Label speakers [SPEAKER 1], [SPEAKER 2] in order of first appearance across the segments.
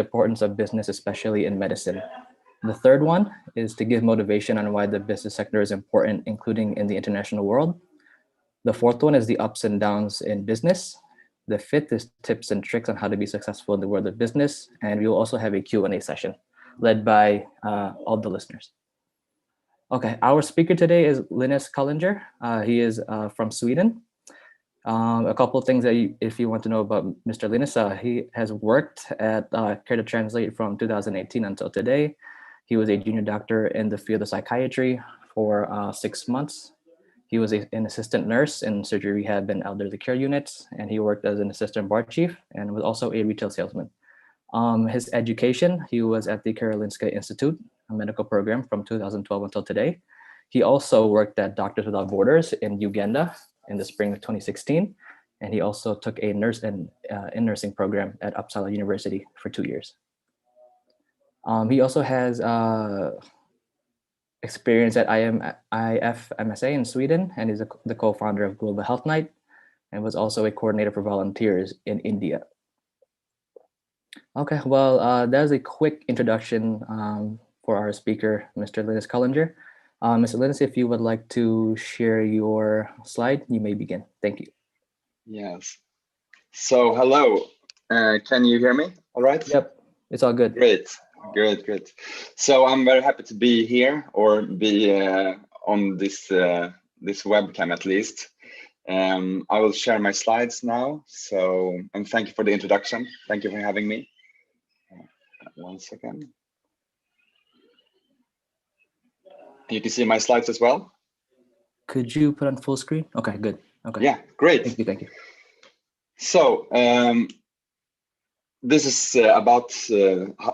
[SPEAKER 1] importance of business, especially in medicine. The third one is to give motivation on why the business sector is important, including in the international world. The fourth one is the ups and downs in business. The fifth is tips and tricks on how to be successful in the world of business. And we will also have a Q&A session led by all the listeners. Okay, our speaker today is Linus Kullinger. He is from Sweden. A couple of things that if you want to know about Mr. Linus, he has worked at Care to Translate from 2018 until today. He was a junior doctor in the field of psychiatry for 6 months. He was an assistant nurse in surgery rehab and elderly care units, and he worked as an assistant bar chief and was also a retail salesman. His education, he was at the Karolinska Institute, a medical program from 2012 until today. He also worked at Doctors Without Borders in Uganda in the spring of 2016, and he also took a in nursing program at Uppsala University for 2 years. He also has experience at IFMSA in Sweden, and is the co-founder of Global Health Night, and was also a coordinator for volunteers in India. Okay, well, that's a quick introduction for our speaker, Mr. Linus Kullinger. Mr. Linus, if you would like to share your slide, you may begin. Thank you.
[SPEAKER 2] Yes. So, hello. Can you hear me? All right?
[SPEAKER 1] Yep, it's all good.
[SPEAKER 2] Great. So I'm very happy to be here, or be on this webcam at least. I will share my slides now. So, and thank you for the introduction. Thank you for having me. 1 second. You can see my slides as well.
[SPEAKER 1] Could you put on full screen? Okay, good. Okay.
[SPEAKER 2] Yeah, great.
[SPEAKER 1] Thank you.
[SPEAKER 2] So this is about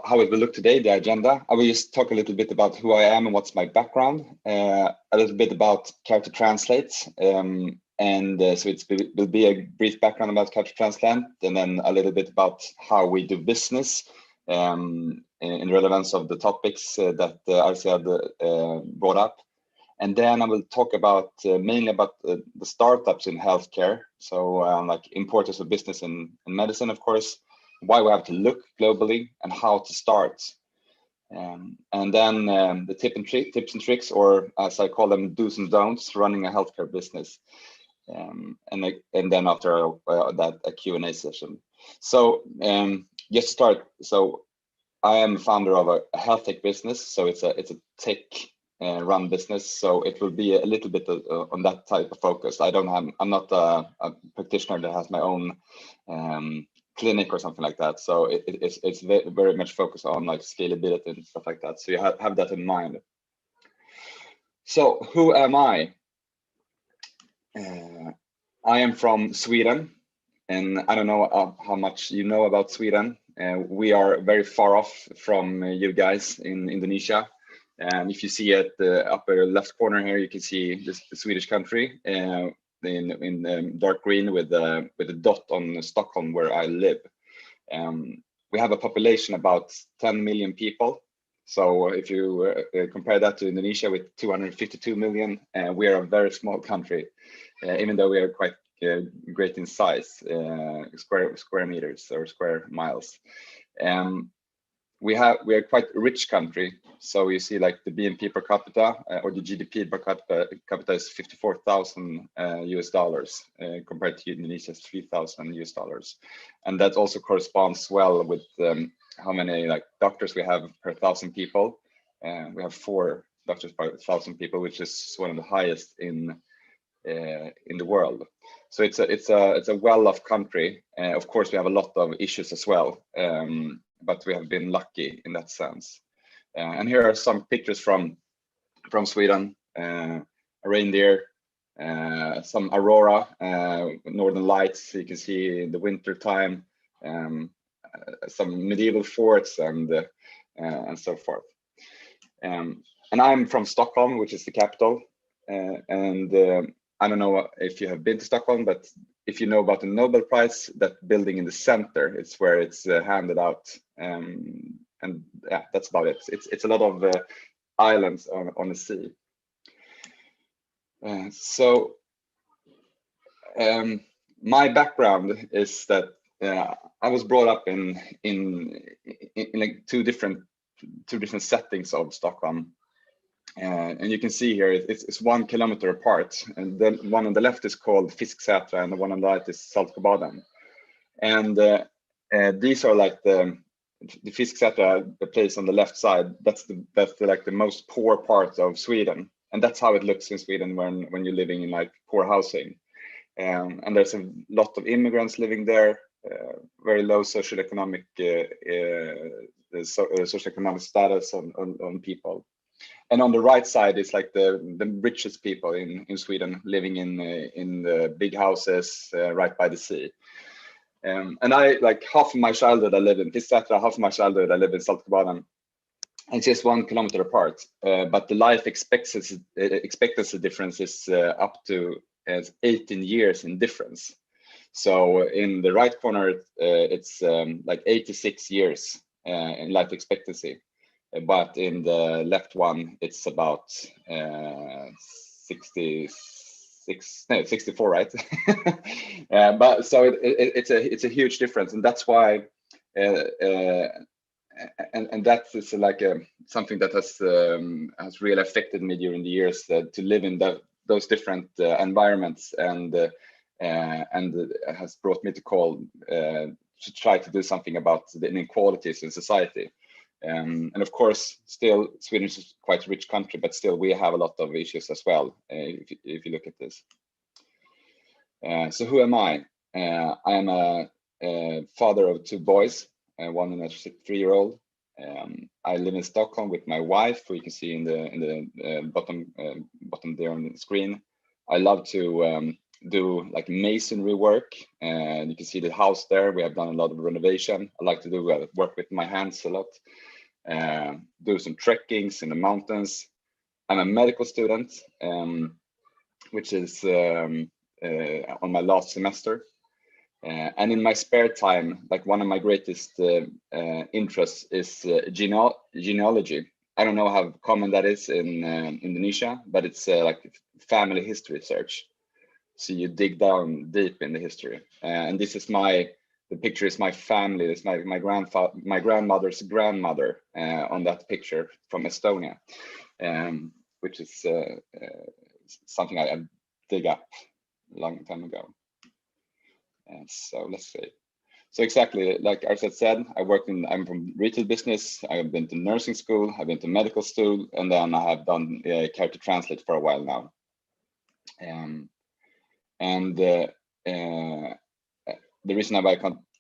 [SPEAKER 2] how it will look today, the agenda. I will just talk a little bit about who I am and what's my background, a little bit about Care to Translate, and so it will be a brief background about Care to Translate, and then a little bit about how we do business in relevance of the topics that Arsiad brought up. And then I will talk about mainly about the startups in healthcare. So like importance of business in medicine, of course, why we have to look globally and how to start. And then the tips and tricks, or as I call them, do's and don'ts, running a healthcare business. And then after that, a Q&A session. So just to start, so I am founder of a health tech business. So it's a tech run business. So it will be a little bit on that type of focus. I'm not a practitioner that has my own clinic or something like that. So it's very much focused on like scalability and stuff like that. So you have that in mind. So who am I? I am from Sweden, and I don't know how much you know about Sweden. We are very far off from you guys in Indonesia. And if you see at the upper left corner here, you can see the Swedish country in dark green with a dot on Stockholm, where I live. We have a population about 10 million people. So if you compare that to Indonesia with 252 million, we are a very small country, even though we are quite great in size, square meters or square miles. We are quite a rich country. So you see like the BNP per capita or the GDP per capita is $54,000 US, compared to Indonesia's $3,000 US. And that also corresponds well with how many like doctors we have per 1,000 people. We have 4 doctors per 1,000 people, which is one of the highest in the world. So it's a well-off country. Of course, we have a lot of issues as well, but we have been lucky in that sense. And here are some pictures from Sweden: a reindeer, some aurora, northern lights. You can see in the winter time, some medieval forts and so forth. And I'm from Stockholm, which is the capital, and I don't know if you have been to Stockholm, but if you know about the Nobel Prize, that building in the center, it's where it's handed out. And yeah, that's about it. It's a lot of islands on the sea. So my background is that I was brought up in like two different settings of Stockholm. And you can see here it's 1 kilometer apart, and the one on the left is called Fisksätra and the one on the right is Saltsjöbaden. And these are like the Fisksätra, the place on the left side, that's like the most poor part of Sweden, and that's how it looks in Sweden when you're living in like poor housing. And there's a lot of immigrants living there, very low socioeconomic socioeconomic status on people. And on the right side is like the richest people in Sweden living in the big houses right by the sea. And I, like, half of my childhood I lived in Fisksätra, half of my childhood I lived in Saltsjöbaden. It's just 1 kilometer apart, but the life expectancy difference is up to 18 years in difference. So in the right corner, it's like 86 years in life expectancy. But in the left one, it's about 64, right? But so it's a huge difference, and that's why, and that is like something that has really affected me during the years, to live in those different environments, and has brought me to try to do something about the inequalities in society. And of course, still Sweden is quite a rich country, but still we have a lot of issues as well, if you look at this. So who am I? I am a father of 2 boys, one and a 3-year-old. I live in Stockholm with my wife, who you can see in the bottom there on the screen. I love to do like masonry work, and you can see the house there. We have done a lot of renovation. I like to do work with my hands a lot. Do some trekkings in the mountains. I'm a medical student, which is on my last semester. And in my spare time, like, one of my greatest interests is genealogy. I don't know how common that is in Indonesia, but it's like family history research. So you dig down deep in the history, and this is the picture is my family. It's my grandmother's grandmother on that picture from Estonia, which is something I dig up a long time ago. And so let's see. So exactly like Arset said, I'm from retail business. I've been to nursing school. I've been to medical school, and then I have done care to translate for a while now. The reason I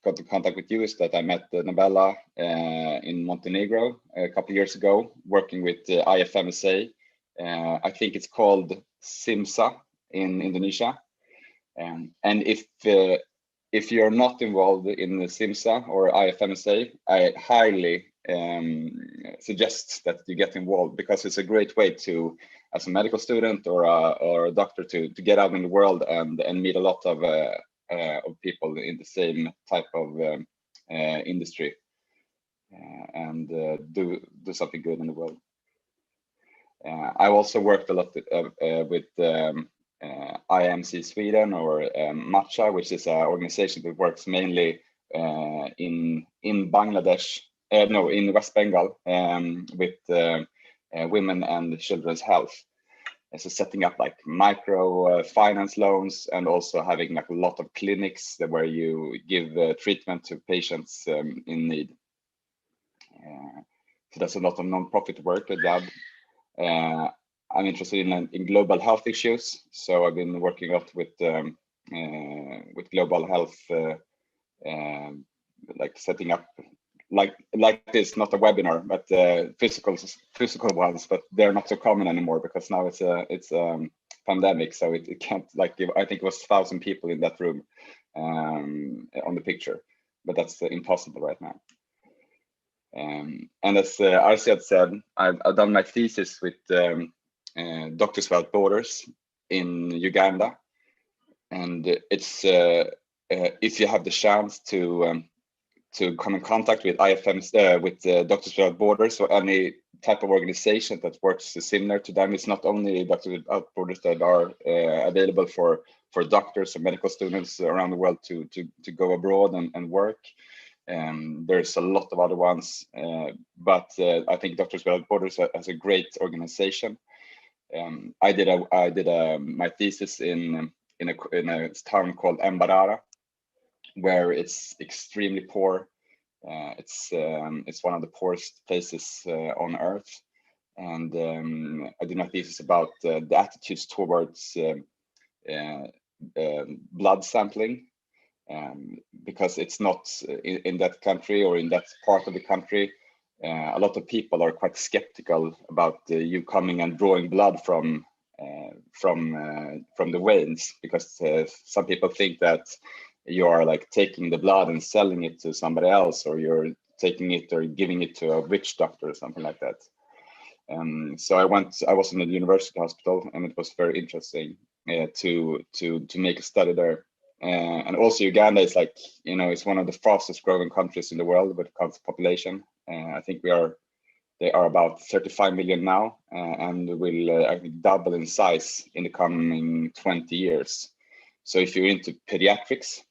[SPEAKER 2] got in contact with you is that I met Nabella in Montenegro a couple of years ago, working with IFMSA. I think it's called SIMSA in Indonesia. And if you're not involved in the SIMSA or IFMSA, I highly suggest that you get involved, because it's a great way to, as a medical student or a doctor, to get out in the world and meet a lot of people in the same type of industry, and do something good in the world. I also worked a lot with IMC Sweden, or Matcha, which is an organization that works mainly in Bangladesh, in West Bengal, with women and children's health. So setting up like micro finance loans, and also having like a lot of clinics where you give treatment to patients in need. So that's a lot of non-profit work that I have. I'm interested in global health issues, so I've been working a lot with global health, like setting up like this, not a webinar, but physical ones, but they're not so common anymore, because now it's a pandemic, so it can't, like, I think it was 1,000 people in that room on the picture, but that's impossible right now. And as Arsiad said, I've done my thesis with Doctors Without Borders in Uganda, and it's if you have the chance to come in contact with IFMs, with Doctors Without Borders, or any type of organization that works similar to them. It's not only Doctors Without Borders that are available for doctors and medical students around the world to go abroad and work. There's a lot of other ones, but I think Doctors Without Borders has a great organization. I did my thesis in a town called Mbarara, where it's extremely poor. It's one of the poorest places on earth, and I did my thesis about the attitudes towards blood sampling, because it's not in that country or in that part of the country. A lot of people are quite skeptical about you coming and drawing blood from the veins, because some people think that you are like taking the blood and selling it to somebody else, or you're taking it or giving it to a witch doctor or something like that. So I was in a university hospital, and it was very interesting to make a study there. And also Uganda is like, it's one of the fastest growing countries in the world when it comes to population. I think they are about 35 million now, and will I think double in size in the coming 20 years. So if you're into pediatrics,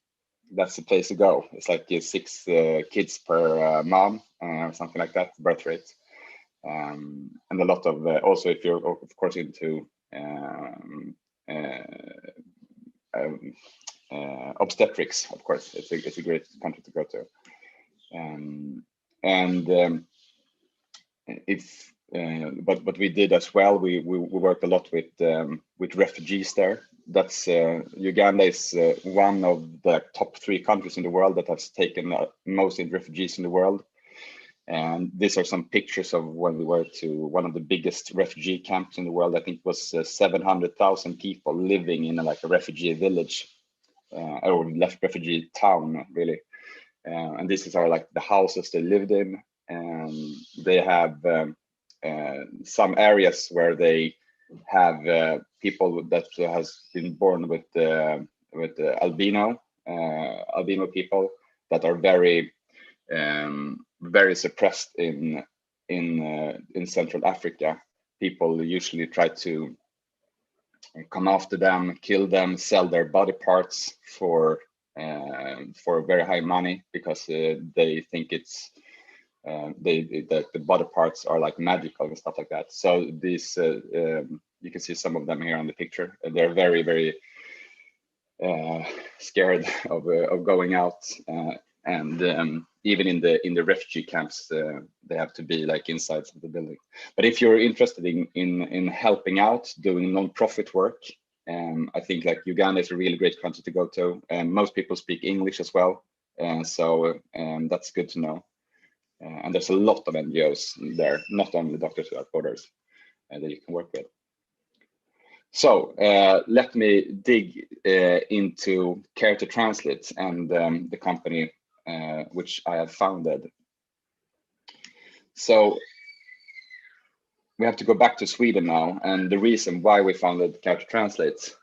[SPEAKER 2] that's the place to go. It's like 6 kids per mom, or something like that, birth rate. And a lot of also, if you're of course into obstetrics, of course, it's a great country to go to. But we did as well. We worked a lot with refugees there. That's Uganda is one of the top 3 countries in the world that has taken most refugees in the world. And these are some pictures of when we were to one of the biggest refugee camps in the world. I think it was 700,000 people living in a refugee village, or refugee town, really. And this is the houses they lived in. And they have some areas where they have people that has been born with albino people that are very very suppressed in Central Africa. People usually try to come after them, kill them, sell their body parts for very high money, because they think it's that the body parts are like magical and stuff like that. So these you can see some of them here on the picture. They're very, very scared of going out, and even in the refugee camps, they have to be inside the building. But if you're interested in helping out, doing non-profit work, I think Uganda is a really great country to go to, and most people speak English as well, so that's good to know. And there's a lot of NGOs there, not only Doctors Without Borders, that you can work with. So let me dig into Care to Translate and the company which I have founded. So we have to go back to Sweden now, and the reason why we founded Care to Translate.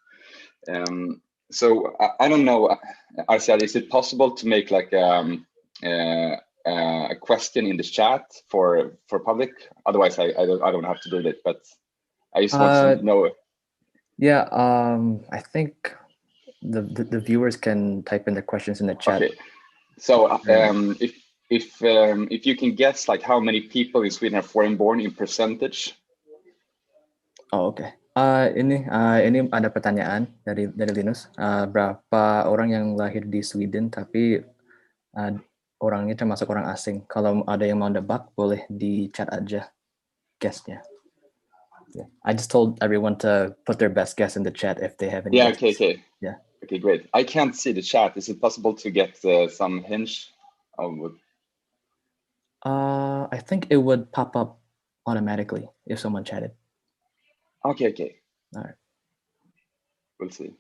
[SPEAKER 2] So I don't know, Arcel, is it possible to make a question in the chat for public? Otherwise, I don't have to do that, but I just want to know.
[SPEAKER 1] Yeah, I think the viewers can type in the questions in the chat.
[SPEAKER 2] Okay. So if you can guess how many people in Sweden are foreign-born in percentage.
[SPEAKER 1] Oh, okay. Ini ada pertanyaan dari Linus. Berapa orang yang lahir di Sweden tapi orangnya termasuk orang asing? Kalau ada yang mau nebak, boleh di chat aja guessnya. Yeah. I just told everyone to put their best guess in the chat if they have any.
[SPEAKER 2] Yeah.
[SPEAKER 1] guesses.
[SPEAKER 2] Okay.
[SPEAKER 1] Yeah.
[SPEAKER 2] Okay. Great. I can't see the chat. Is it possible to get some hint of what?
[SPEAKER 1] I think it would pop up automatically if someone chatted.
[SPEAKER 2] Okay.
[SPEAKER 1] All right.
[SPEAKER 2] We'll see.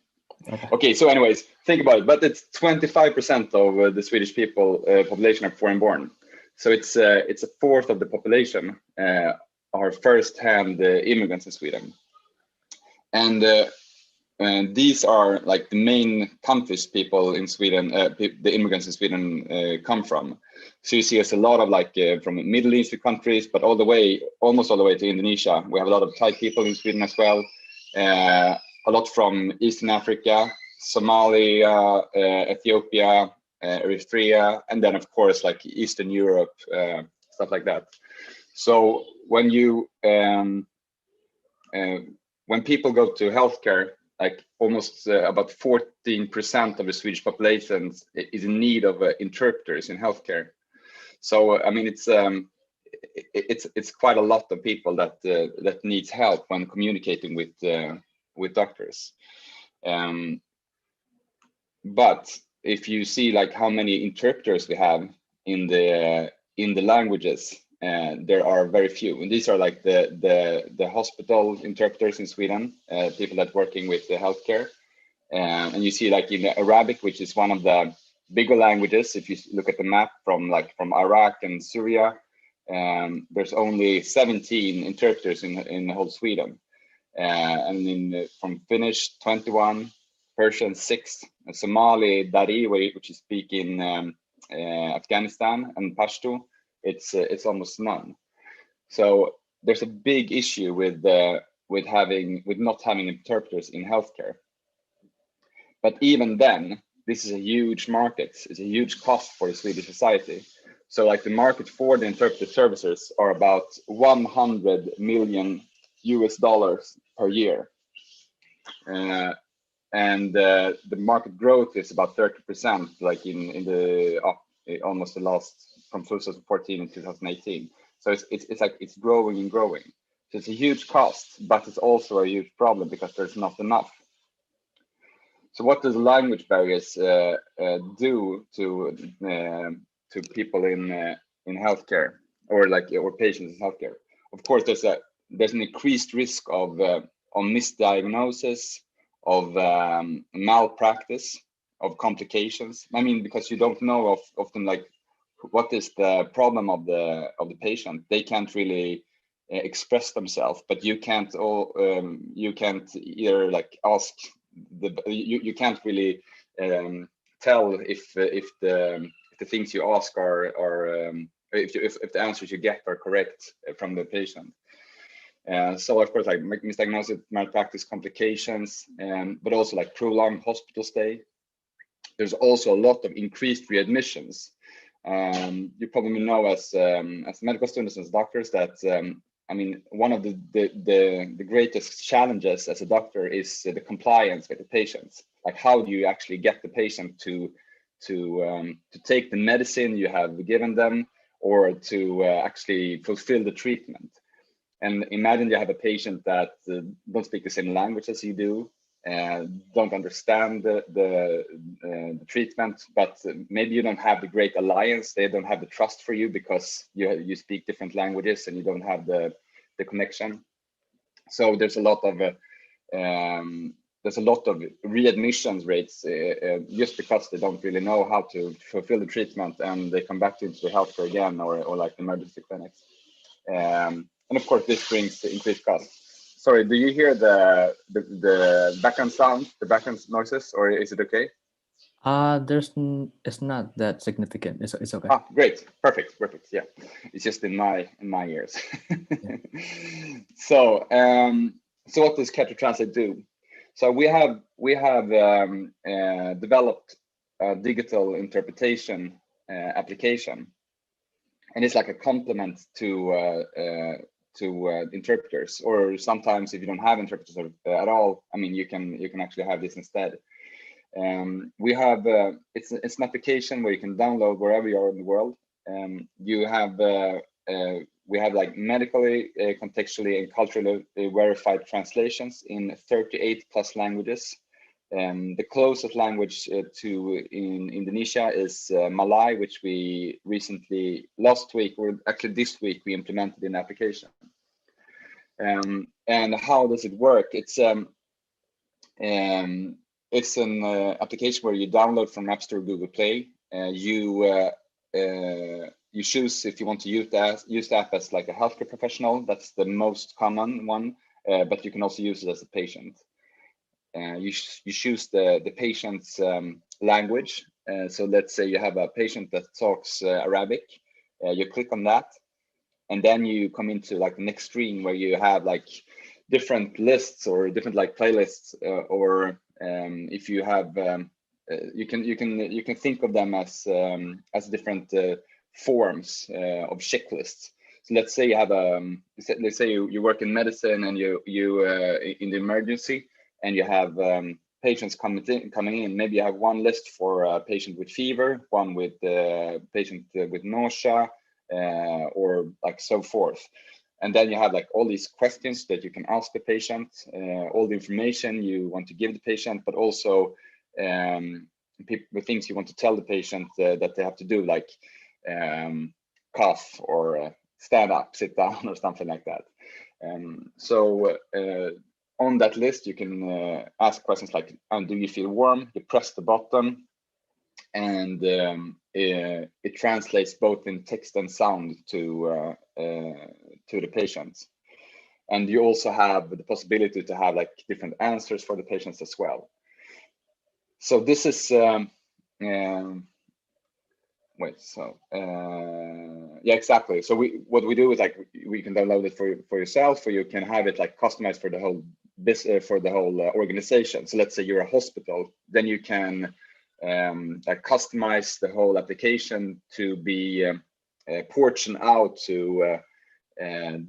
[SPEAKER 1] Okay.
[SPEAKER 2] So anyways, think about it. But it's 25% of the Swedish population are foreign-born. So it's a fourth of the population are first-hand immigrants in Sweden. And And these are like the main countries people in Sweden, the immigrants in Sweden come from. So you see us a lot of like from Middle Eastern countries, but almost all the way to Indonesia. We have a lot of Thai people in Sweden as well. A lot from Eastern Africa, Somalia, Ethiopia, Eritrea, and then of course like Eastern Europe, stuff like that. So when people go to healthcare, like almost about 14% of the Swedish population is in need of interpreters in healthcare. So I mean, it's quite a lot of people that needs help when communicating with doctors. But if you see like how many interpreters we have in the languages, there are very few, and these are like the hospital interpreters in Sweden, people that working with the healthcare, and you see like in Arabic, which is one of the bigger languages. If you look at the map from Iraq and Syria, there's only 17 interpreters in the whole Sweden, and from Finnish 21, Persian 6, Somali Dari, which you speak in Afghanistan, and Pashto, it's almost none. So there's a big issue with not having interpreters in healthcare. But even then, this is a huge market. It's a huge cost for the Swedish society. So like the market for the interpreter services are about $100 million per year. And the market growth is about 30%, like in the almost the last from 2014 and 2018. So it's like it's growing and growing. So it's a huge cost, but it's also a huge problem because there's not enough. So what does language barriers do to people in healthcare or patients in healthcare? Of course, there's an increased risk of misdiagnosis, of malpractice, of complications. I mean, because you don't know often like what is the problem of the patient. They can't really express themselves, but you can't either like ask you can't really tell if the things you ask are if the answers you get are correct from the patient. So of course, like misdiagnosis, malpractice, complications, but also like prolonged hospital stay. There's also a lot of increased readmissions. You probably know as medical students, as doctors, that I mean, one of the greatest challenges as a doctor is the compliance with the patients. Like, how do you actually get the patient to take the medicine you have given them, or to actually fulfill the treatment? And imagine you have a patient that don't speak the same language as you do, don't understand the treatment, but maybe you don't have the great alliance. They don't have the trust for you because you speak different languages and you don't have the connection. So there's a lot of readmissions rates just because they don't really know how to fulfill the treatment, and they come back into the healthcare again, or like the emergency clinics. And of course, this brings increased costs. Sorry, do you hear the background sound, the background noises, or is it okay?
[SPEAKER 1] It's not that significant. It's okay.
[SPEAKER 2] Ah, great, perfect. Yeah, it's just in my ears.
[SPEAKER 1] Yeah.
[SPEAKER 2] So, what does Capture Translate do? So we have developed a digital interpretation application, and it's like a complement to interpreters, or sometimes if you don't have interpreters at all, I mean, you can actually have this instead. We have it's an application where you can download wherever you are in the world. You have we have like medically, contextually, and culturally verified translations in 38 plus languages. The closest language to in Indonesia is Malay, which we recently, last week, or actually this week, we implemented in the application. And how does it work? It's an application where you download from App Store or Google Play. You choose if you want to use the app as like a healthcare professional. That's the most common one, but you can also use it as a patient. you choose the patient's language. So let's say you have a patient that talks Arabic. You click on that, and then you come into like the next screen where you have like different lists or different like playlists, or if you have you can think of them as different forms of checklists. So let's say you have let's say you work in medicine and you in the emergency, and you have patients coming in. Maybe you have one list for a patient with fever, one with patient with nausea, or like so forth. And then you have like all these questions that you can ask the patient, all the information you want to give the patient, but also the things you want to tell the patient that they have to do, like cough or stand up, sit down, or something like that. So on that list, you can ask questions like, do you feel warm? You press the button, and it translates both in text and sound to the patient. And you also have the possibility to have like different answers for the patients as well. So this is yeah, exactly. So what we do is like we can download it for yourself, or you can have it like customized for the whole organization. So let's say you're a hospital, then you can like customize the whole application to be portioned out to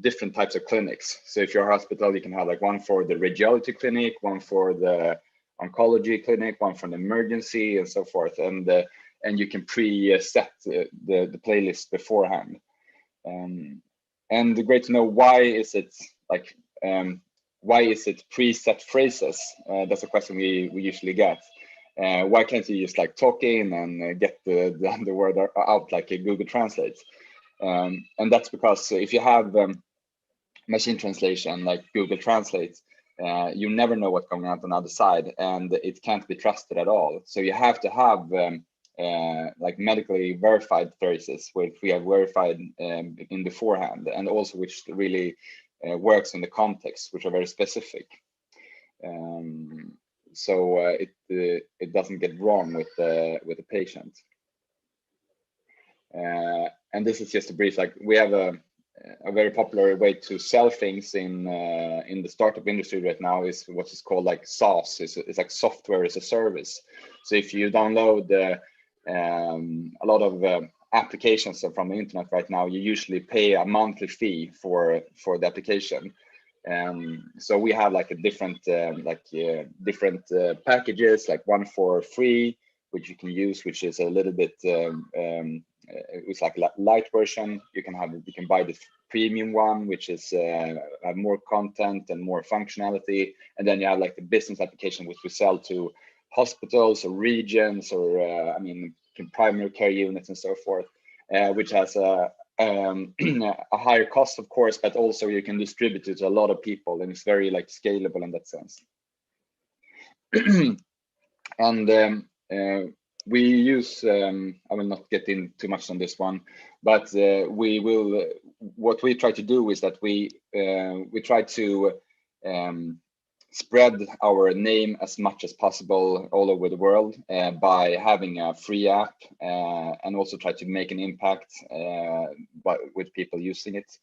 [SPEAKER 2] different types of clinics. So if you're a hospital, you can have like one for the radiology clinic, one for the oncology clinic, one for the emergency, and so forth. And you can pre-set the playlist beforehand. And great to know, why is it like why is it preset phrases? That's a question we usually get. Why can't you just like talk in and get the word out like a Google Translate? And that's because if you have machine translation like Google Translate, you never know what's going on the other side, and it can't be trusted at all. So you have to have like medically verified phrases, which we have verified in beforehand, and also which really works in the context, which are very specific. So it doesn't get wrong with the patient. And this is just a brief, like we have a very popular way to sell things in the startup industry right now is what is called like SaaS. It's like software as a service. So if you download a lot of applications from the internet right now, you usually pay a monthly fee for the application. So we have like a different packages, like one for free, which you can use, which is a little bit it's like a light version. You can buy the premium one, which is have more content and more functionality. And then you have like the business application, which we sell to hospitals or regions, or I mean primary care units and so forth, which has a higher cost, of course, but also you can distribute it to a lot of people, and it's very like scalable in that sense. And we use I will not get in too much on this one, but we will. What we try to do is that we try to spread our name as much as possible all over the world by having a free app, and also try to make an impact with people using it.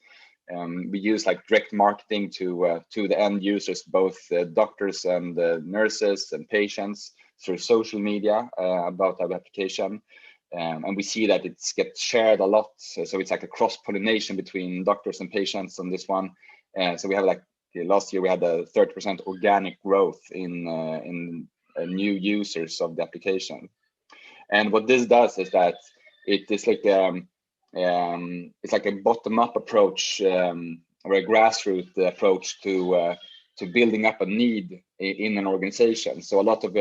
[SPEAKER 2] We use like direct marketing to the end users, both doctors and nurses and patients, through social media about our application. And we see that it gets shared a lot. So it's like a cross-pollination between doctors and patients on this one. So we have like last year we had a 30% organic growth in new users of the application. And what this does is that it is like it's like a bottom-up approach, or a grassroots approach to building up a need in an organization. So a lot of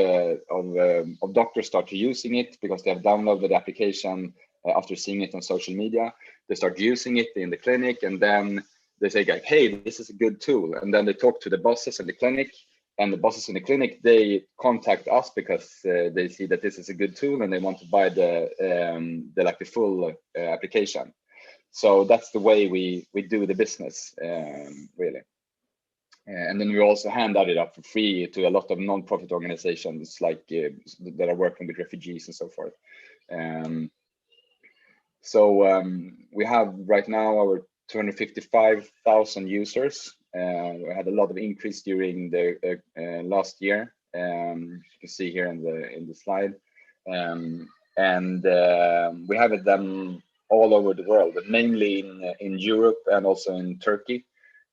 [SPEAKER 2] doctors start using it because they have downloaded the application after seeing it on social media. They start using it in the clinic, and then they say like, hey, this is a good tool. And then they talk to the bosses in the clinic, and the bosses in the clinic, they contact us because they see that this is a good tool and they want to buy the full application. So that's the way we do the business, really. And then we also hand out it up for free to a lot of non-profit organizations like that are working with refugees and so forth. We have right now our 255,000 users. We had a lot of increase during the last year. You can see here in the slide, we have them all over the world, but mainly in Europe and also in Turkey.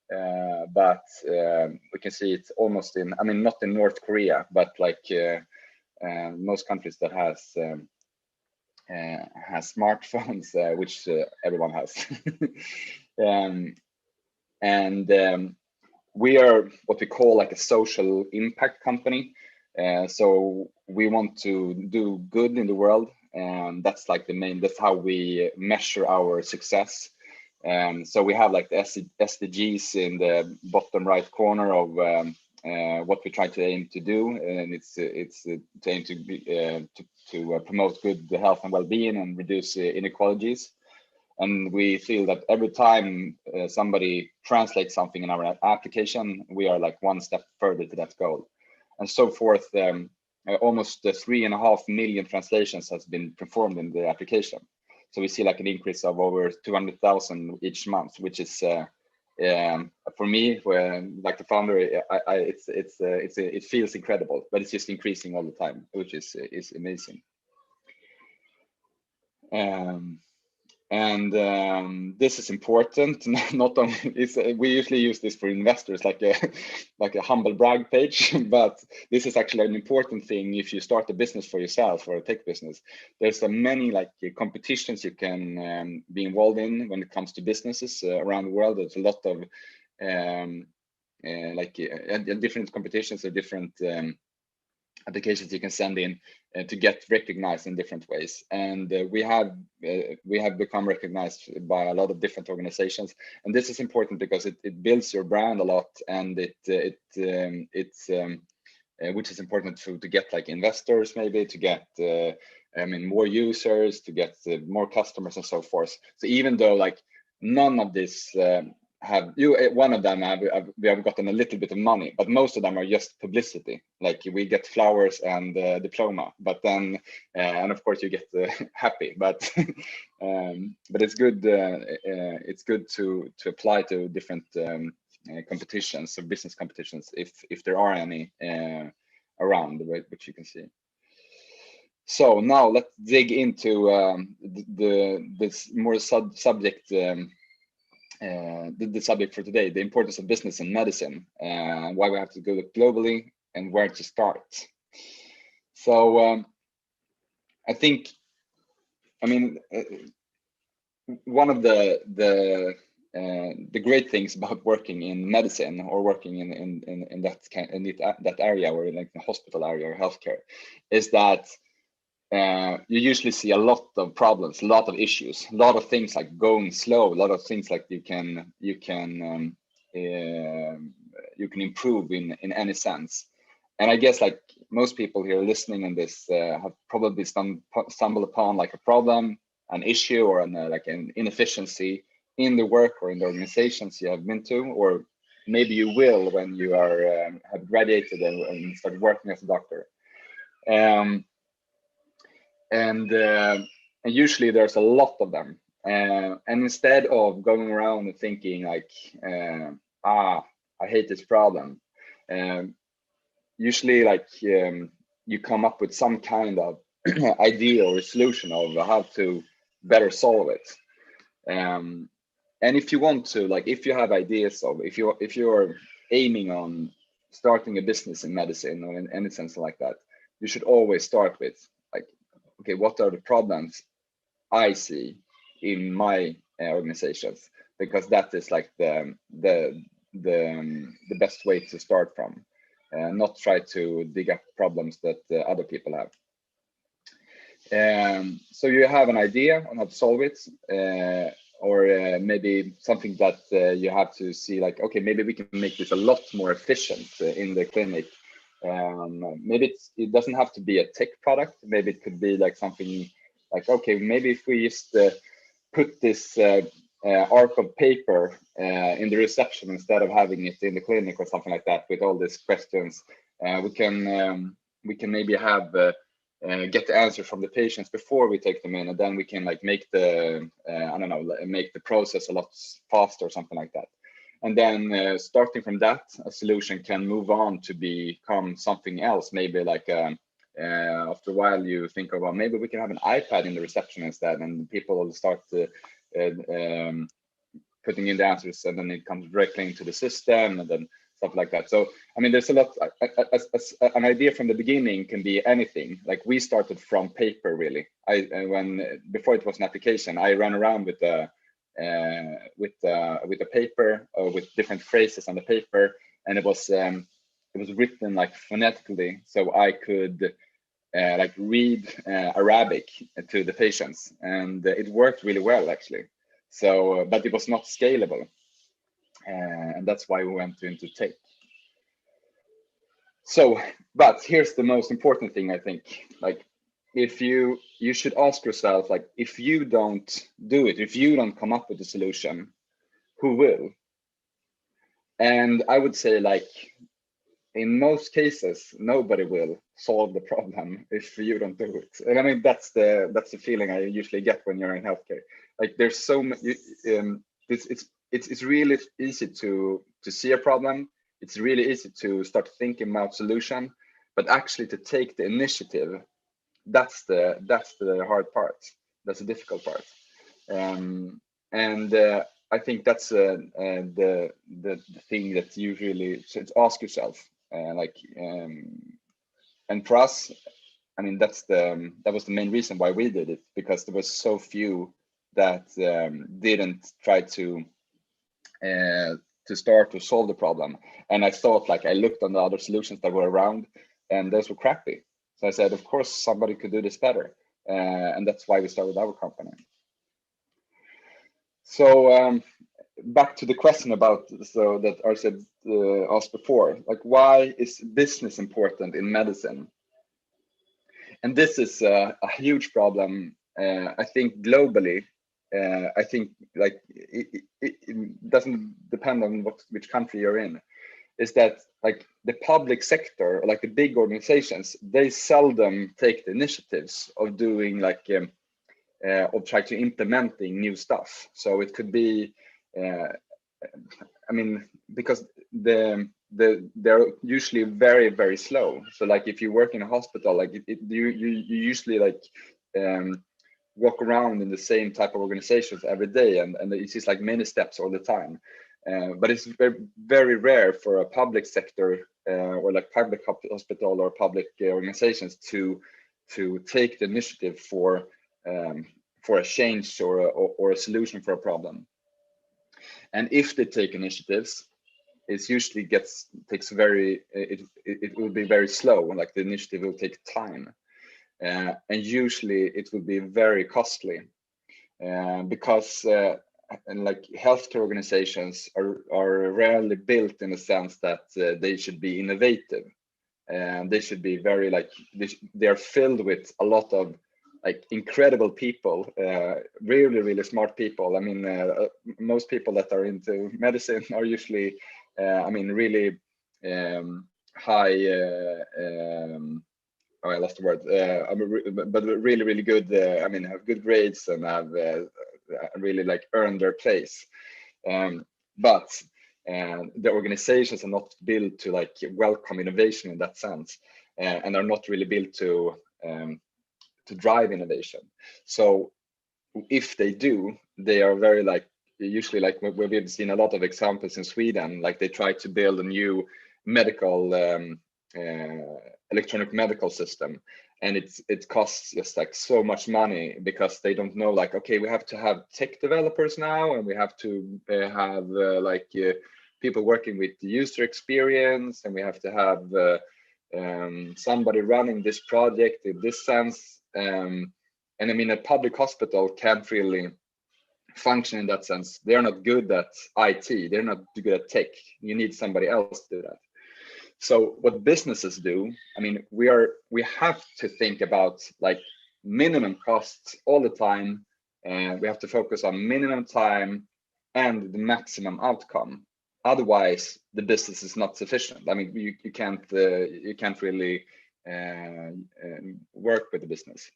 [SPEAKER 2] But we can see it's almost in, I mean, not in North Korea, but like most countries that has smartphones, which everyone has. We are what we call like a social impact company. So we want to do good in the world, and that's like that's how we measure our success. So we have like the SDGs in the bottom right corner of what we try to aim to do, and it's to aim to promote good health and well-being and reduce inequalities. And we feel that every time somebody translates something in our application, we are like one step further to that goal, and so forth. Almost 3.5 million translations has been performed in the application. So we see like an increase of over 200,000 each month, which is for me, like the founder, it feels incredible, but it's just increasing all the time, which is amazing. This is important. Not only we usually use this for investors, like a humble brag page, but this is actually an important thing if you start a business for yourself or a tech business. There's many like competitions you can be involved in when it comes to businesses around the world. There's a lot of different competitions or different applications you can send in to get recognized in different ways, and we have become recognized by a lot of different organizations, and this is important because it builds your brand a lot, and it's which is important to get like investors, maybe to get more users, to get more customers and so forth. So even though like none of this one of them we have gotten a little bit of money, but most of them are just publicity. Like we get flowers and diploma, but then and of course you get happy, but it's good. It's good to apply to different competitions or business competitions if there are any around, which you can see. So now let's dig into this more subject. The subject for today, the importance of business and medicine, why we have to go globally and where to start. So I think, one of the great things about working in medicine or working in that area, or like the hospital area or healthcare, is that you usually see a lot of problems, a lot of issues, a lot of things like going slow, a lot of things like you can improve in any sense. And I guess like most people here listening in this have probably stumbled upon like a problem, an issue, or an inefficiency in the work or in the organizations you have been to, or maybe you will when you are have graduated and start working as a doctor. And usually there's a lot of them, and instead of going around and thinking like I hate this problem, usually like you come up with some kind of idea or solution of how to better solve it. And if you want to, like, if you have ideas of, if you're aiming on starting a business in medicine or in any sense like that, you should always start with like, okay, what are the problems I see in my organizations? Because that is like the best way to start from, not try to dig up problems that other people have. So you have an idea on how to solve it, or maybe something that you have to see, like, okay, maybe we can make this a lot more efficient in the clinic. Maybe it doesn't have to be a tech product. Maybe it could be like something like, okay, maybe if we just put this arc of paper in the reception instead of having it in the clinic or something like that with all these questions. We can maybe have get the answer from the patients before we take them in, and then we can like make the I don't know, make the process a lot faster or something like that. And then starting from that, a solution can move on to become something else. Maybe like after a while you think of, well, maybe we can have an iPad in the reception instead, and people will start putting in the answers, and then it comes directly into the system, and then stuff like that. So I mean, there's a lot. An idea from the beginning can be anything. Like we started from paper, really. Before it was an application, I ran around with a paper with different phrases on the paper, and it was written like phonetically, so I could like read Arabic to the patients, and it worked really well actually. So, but it was not scalable, and that's why we went into tech. So, but here's the most important thing, I think. Like, if you should ask yourself, like, if you don't do it, if you don't come up with a solution, who will? And I would say, like, in most cases, nobody will solve the problem if you don't do it. And I mean, that's the feeling I usually get when you're in healthcare. Like, there's so many. It's really easy to see a problem. It's really easy to start thinking about solution, but actually to take the initiative, that's the hard part. That's the difficult part. And I think that's the thing that you really should ask yourself. And for us, I mean, that was the main reason why we did it, because there was so few that didn't try to start to solve the problem. And I thought, like, I looked on the other solutions that were around, and those were crappy. So I said, of course, somebody could do this better, and that's why we started our company. So back to the question about that Arsid asked before, like, why is business important in medicine? And this is a huge problem, I think, globally. I think, like, it doesn't depend on which country you're in. Is that, like, the public sector, like the big organizations, they seldom take the initiatives of doing, like, of trying to implementing new stuff. So it could be, I mean, because they're usually very, very slow. So, like, if you work in a hospital, like you usually, like, walk around in the same type of organizations every day, and it's just like many steps all the time. But it's very, very rare for a public sector or like public hospital or public organizations to take the initiative for a change or a solution for a problem. And if they take initiatives, it usually it will be very slow, like the initiative will take time, and usually it will be very costly, because and like healthcare organizations are rarely built in a sense that they should be innovative, and they should be very, like, they are filled with a lot of, like, incredible people, really, really smart people. I mean, most people that are into medicine are usually, I mean, really high. Oh, I lost the word. But really, really good. I mean, have good grades and have really, like, earned their place. But the organizations are not built to, like, welcome innovation in that sense, and are not really built to drive innovation. So if they do, they are very, like, usually, like, we've seen a lot of examples in Sweden, like they try to build a new medical electronic medical system, and it costs just, like, so much money, because they don't know, like, okay, we have to have tech developers now, and we have to have people working with the user experience, and we have to have somebody running this project in this sense. And I mean, a public hospital can't really function in that sense. They're not good at IT. They're not good at tech. You need somebody else to do that. So what businesses do, I mean, we have to think about, like, minimum costs all the time, and we have to focus on minimum time and the maximum outcome. Otherwise, the business is not sufficient. I mean, you can't really work with the business.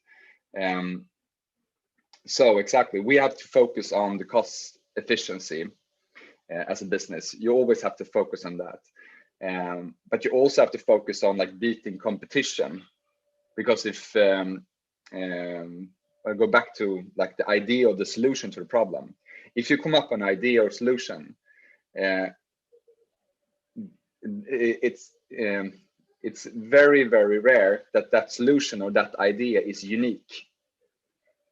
[SPEAKER 2] So exactly, we have to focus on the cost efficiency as a business. You always have to focus on that, but you also have to focus on like beating competition, because if I go back to like the idea or the solution to the problem, if you come up with an idea or solution, it's very, very rare that that solution or that idea is unique.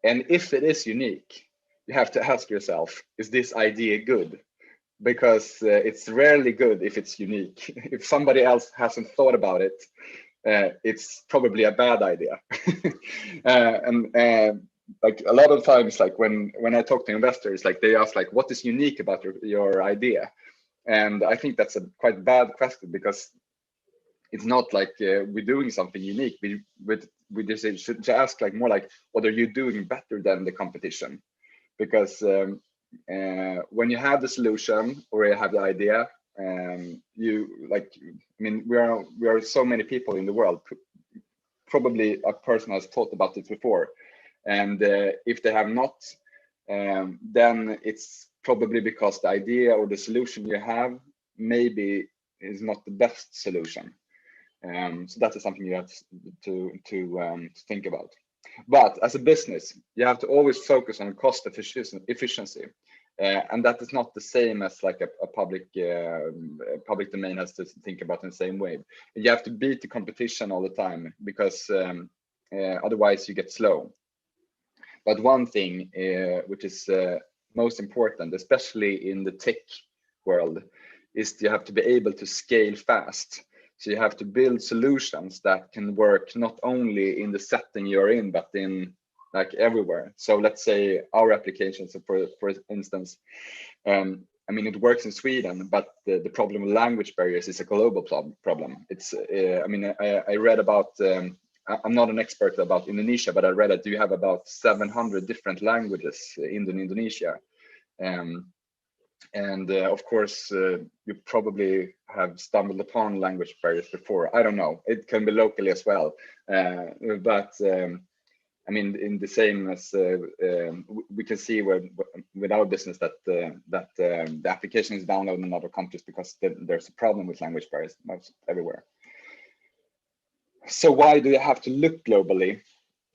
[SPEAKER 2] And if it is unique, you have to ask yourself, is this idea good? Because it's rarely good if it's unique. If somebody else hasn't thought about it, it's probably a bad idea. And like a lot of times, like when I talk to investors, like they ask like, what is unique about your idea? And I think that's a quite bad question, because it's not like we're doing something unique. We just should ask like more like, what are you doing better than the competition? Because when you have the solution or you have the idea, you like, I mean, we are so many people in the world. Probably a person has thought about it before, and if they have not, then it's probably because the idea or the solution you have maybe is not the best solution. So that is something you have to think about. But as a business, you have to always focus on cost efficiency, and that is not the same as like a public domain has to think about in the same way. You have to beat the competition all the time, because otherwise you get slow. But one thing which is most important, especially in the tech world, is you have to be able to scale fast. So you have to build solutions that can work not only in the setting you're in, but in like everywhere. So let's say our applications, for instance, I mean, it works in Sweden, but the problem with language barriers is a global problem. It's, I mean, I read about, I'm not an expert about Indonesia, but I read that you have about 700 different languages in Indonesia. And of course, you probably have stumbled upon language barriers before. I don't know. It can be locally as well. But I mean, in the same as we can see with our business that the application is downloaded in other countries because there's a problem with language barriers most everywhere. So why do you have to look globally?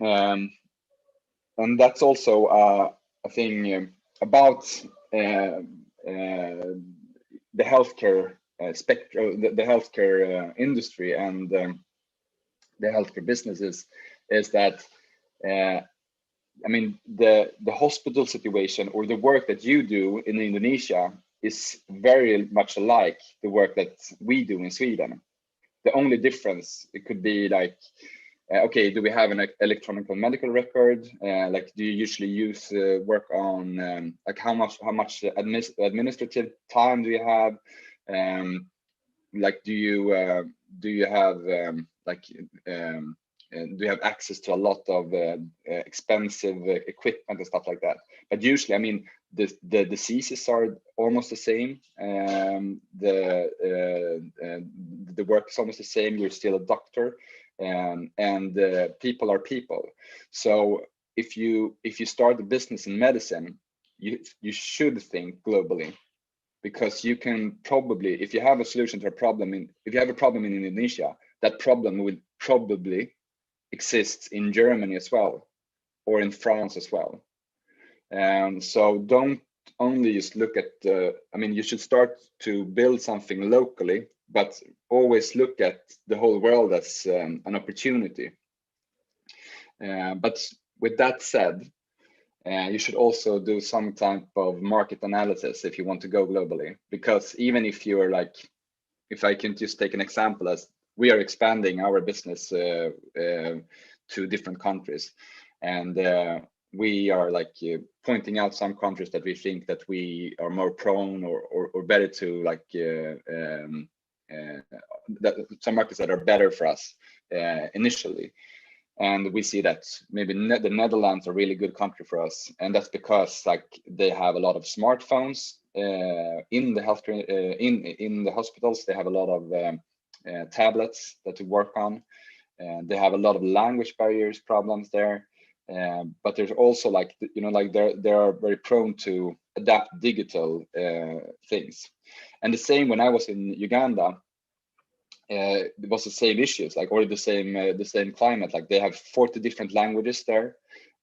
[SPEAKER 2] And that's also a thing about the healthcare spectrum, the healthcare industry, and the healthcare businesses, is that I mean, the hospital situation or the work that you do in Indonesia is very much alike the work that we do in Sweden. The only difference, it could be like, okay, do we have an electronic medical record? Like, do you usually use work on like how much administrative time do you have? Like, do you have do you have access to a lot of expensive equipment and stuff like that? But usually, I mean, the diseases are almost the same. The work is almost the same. You're still a doctor, and people are people. So if you start a business in medicine, you should think globally, because you can probably, if you have a solution to a problem if you have a problem in Indonesia, that problem will probably exist in Germany as well, or in France as well. So don't only just look at I mean, you should start to build something locally, but always look at the whole world as an opportunity. But with that said, you should also do some type of market analysis if you want to go globally, because even if you're like, if I can just take an example, as we are expanding our business to different countries, and we are like pointing out some countries that we think that we are more prone or better to, like that some markets that are better for us initially. And we see that maybe the Netherlands are a really good country for us, and that's because like they have a lot of smartphones, in the healthcare in the hospitals. They have a lot of tablets that to work on, and they have a lot of language barriers problems there. But there's also like like they are very prone to adapt digital things. And the same when I was in Uganda, it was the same issues, like, or the same climate. Like they have 40 different languages there,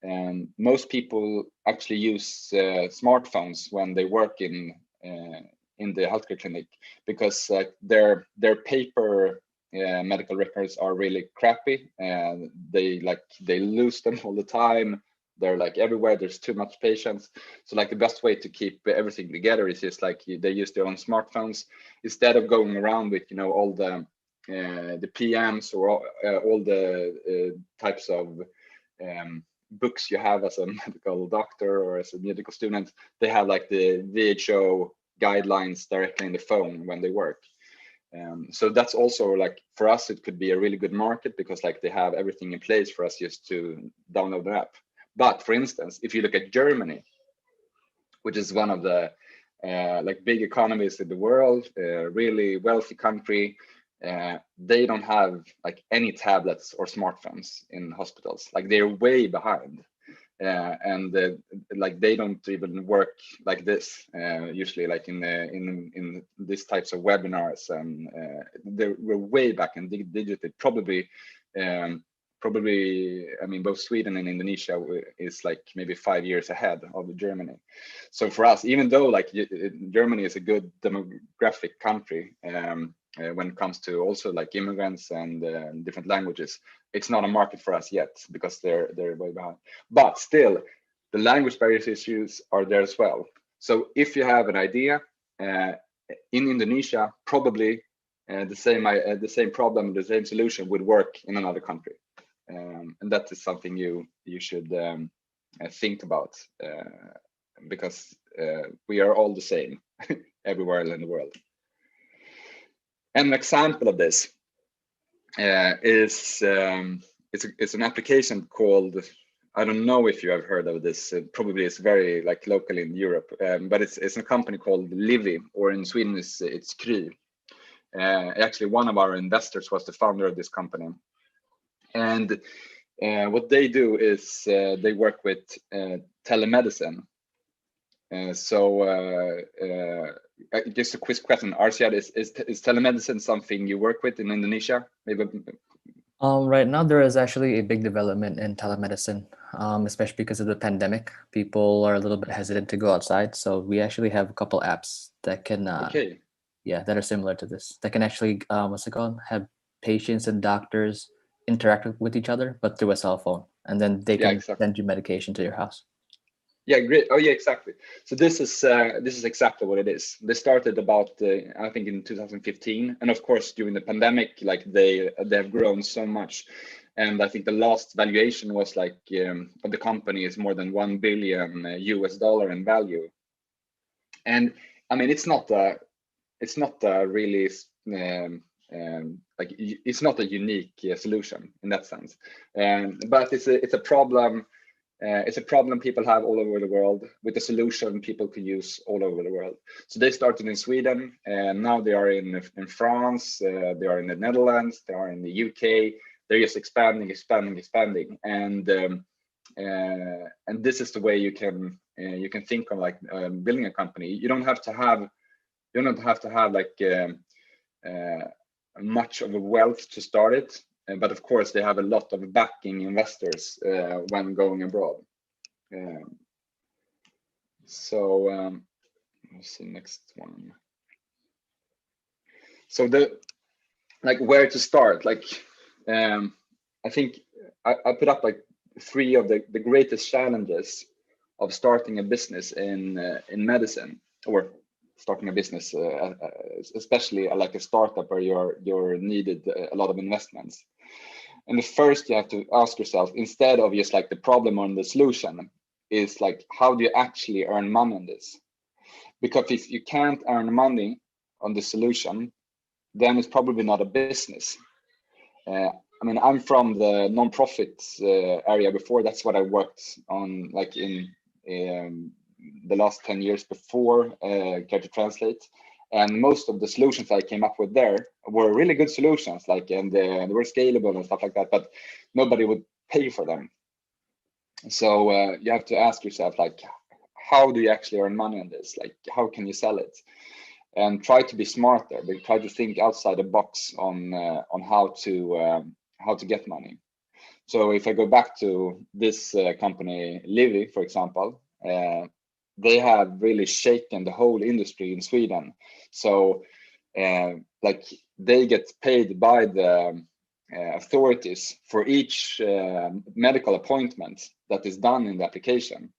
[SPEAKER 2] and most people actually use smartphones when they work in the healthcare clinic, because their paper medical records are really crappy, and they lose them all the time. They're like everywhere. There's too much patients. So like the best way to keep everything together is just like they use their own smartphones, instead of going around with all the PMs or all the types of books you have as a medical doctor or as a medical student. They have like the WHO guidelines directly in the phone when they work. So that's also like, for us, it could be a really good market, because like they have everything in place for us just to download the app. But for instance, if you look at Germany, which is one of the like big economies in the world, really wealthy country, they don't have like any tablets or smartphones in hospitals. Like they're way behind, and like they don't even work like this usually, like in these types of webinars, and we're way back in digital. Probably, I mean, both Sweden and Indonesia is like maybe 5 years ahead of Germany. So for us, even though like Germany is a good demographic country, when it comes to also like immigrants and different languages, it's not a market for us yet, because they're way behind. But still, the language barriers issues are there as well. So if you have an idea in Indonesia, probably the same problem, the same solution would work in another country. And that is something you should think about, because we are all the same everywhere in the world. And an example of this is it's an application called, I don't know if you have heard of this. Probably it's very like local in Europe, but it's a company called Livy, or in Sweden it's Kry. Actually, one of our investors was the founder of this company. And what they do is they work with telemedicine. Just a quick question, Arsiad, is telemedicine something you work with in Indonesia? Maybe.
[SPEAKER 1] Right now, there is actually a big development in telemedicine, especially because of the pandemic. People are a little bit hesitant to go outside, so we actually have a couple apps that can,
[SPEAKER 2] Okay.
[SPEAKER 1] yeah, that are similar to this. That can actually, what's it called? Have patients and doctors interact with each other, but through a cell phone, and then they can send you medication to your house.
[SPEAKER 2] Yeah, great. Oh, yeah, exactly. So this is exactly what it is. They started about I think in 2015, and of course during the pandemic, like they have grown so much, and I think the last valuation was like of the company is more than $1 billion US in value. And I mean, it's not a really like it's not a unique solution in that sense, but it's a problem. It's a problem people have all over the world, with a solution people can use all over the world. So they started in Sweden, and now they are in France, they are in the Netherlands, they are in the UK. They're just expanding, and this is the way you can think of like building a company. You don't have to have like much of a wealth to start it. But of course, they have a lot of backing investors when going abroad. Let's see next one. So where to start? I think I put up like 3 of the greatest challenges of starting a business in medicine, or starting a business, especially like a startup where you're needed a lot of investments. And the first you have to ask yourself, instead of just like the problem or the solution, is like, how do you actually earn money on this? Because if you can't earn money on the solution, then it's probably not a business. I mean, I'm from the nonprofit area before. That's what I worked on, like in the last 10 years before Care to Translate. And most of the solutions I came up with there were really good solutions, like, and they were scalable and stuff like that, but nobody would pay for them. So you have to ask yourself, like, how do you actually earn money on this? Like, how can you sell it? And try to be smarter. But try to think outside the box on how to get money. So if I go back to this company, Livy, for example, they have really shaken the whole industry in Sweden. So like they get paid by the authorities for each medical appointment that is done in the application.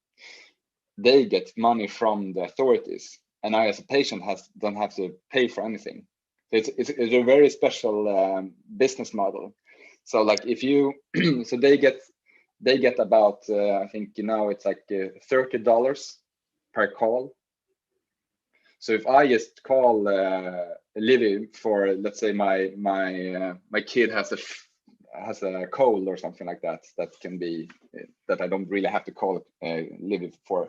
[SPEAKER 2] They get money from the authorities, and I as a patient don't have to pay for anything. It's a very special business model. So like if you so they get about I think now it's like $30 per call. So if I just call Livy for, let's say my kid has a cold or something like that, that can be that I don't really have to call Livy for.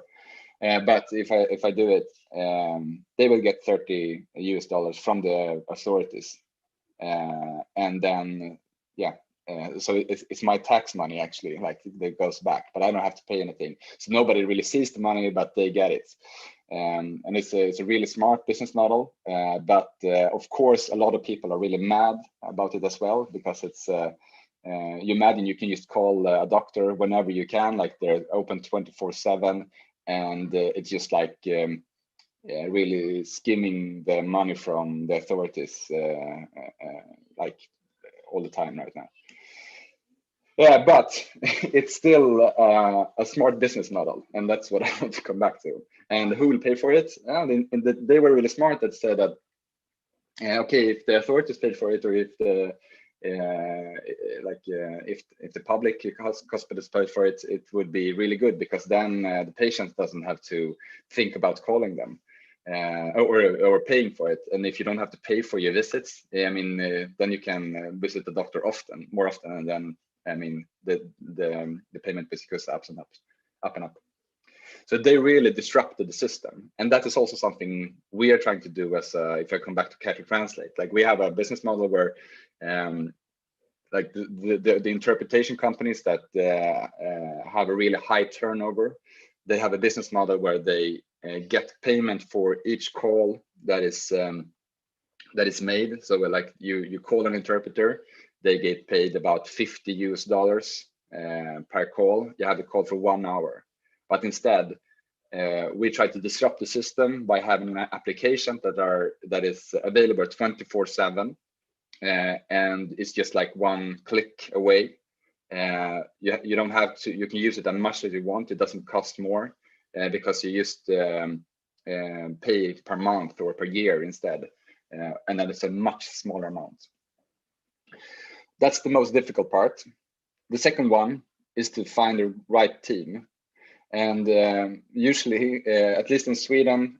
[SPEAKER 2] But if I do it, they will get $30 from the authorities, and then yeah. So it's my tax money actually, like that goes back, but I don't have to pay anything. So nobody really sees the money, but they get it. And it's a really smart business model. But of course, a lot of people are really mad about it as well, because it's you imagine you can just call a doctor whenever you can, like they're open 24/7, and it's just like really skimming the money from the authorities like all the time right now. Yeah, but it's still a smart business model, and that's what I want to come back to. And who will pay for it? They were really smart that said that, okay, if the authorities paid for it, or if the if the public hospitals paid for it, it would be really good, because then the patient doesn't have to think about calling them or paying for it. And if you don't have to pay for your visits, I mean, then you can visit the doctor more often, and then I mean, the payment basically goes up and up. So they really disrupted the system, and that is also something we are trying to do. As if I come back to Care to Translate, like we have a business model where, like the interpretation companies that have a really high turnover, they have a business model where they get payment for each call that is made. So like you call an interpreter. They get paid about $50 per call. You have a call for 1 hour. But instead, we try to disrupt the system by having an application that is available 24/7, and it's just like one click away. You don't have to. You can use it as much as you want. It doesn't cost more because you just pay per month or per year instead, and then it's a much smaller amount. That's the most difficult part. The second one is to find the right team. And usually, at least in Sweden,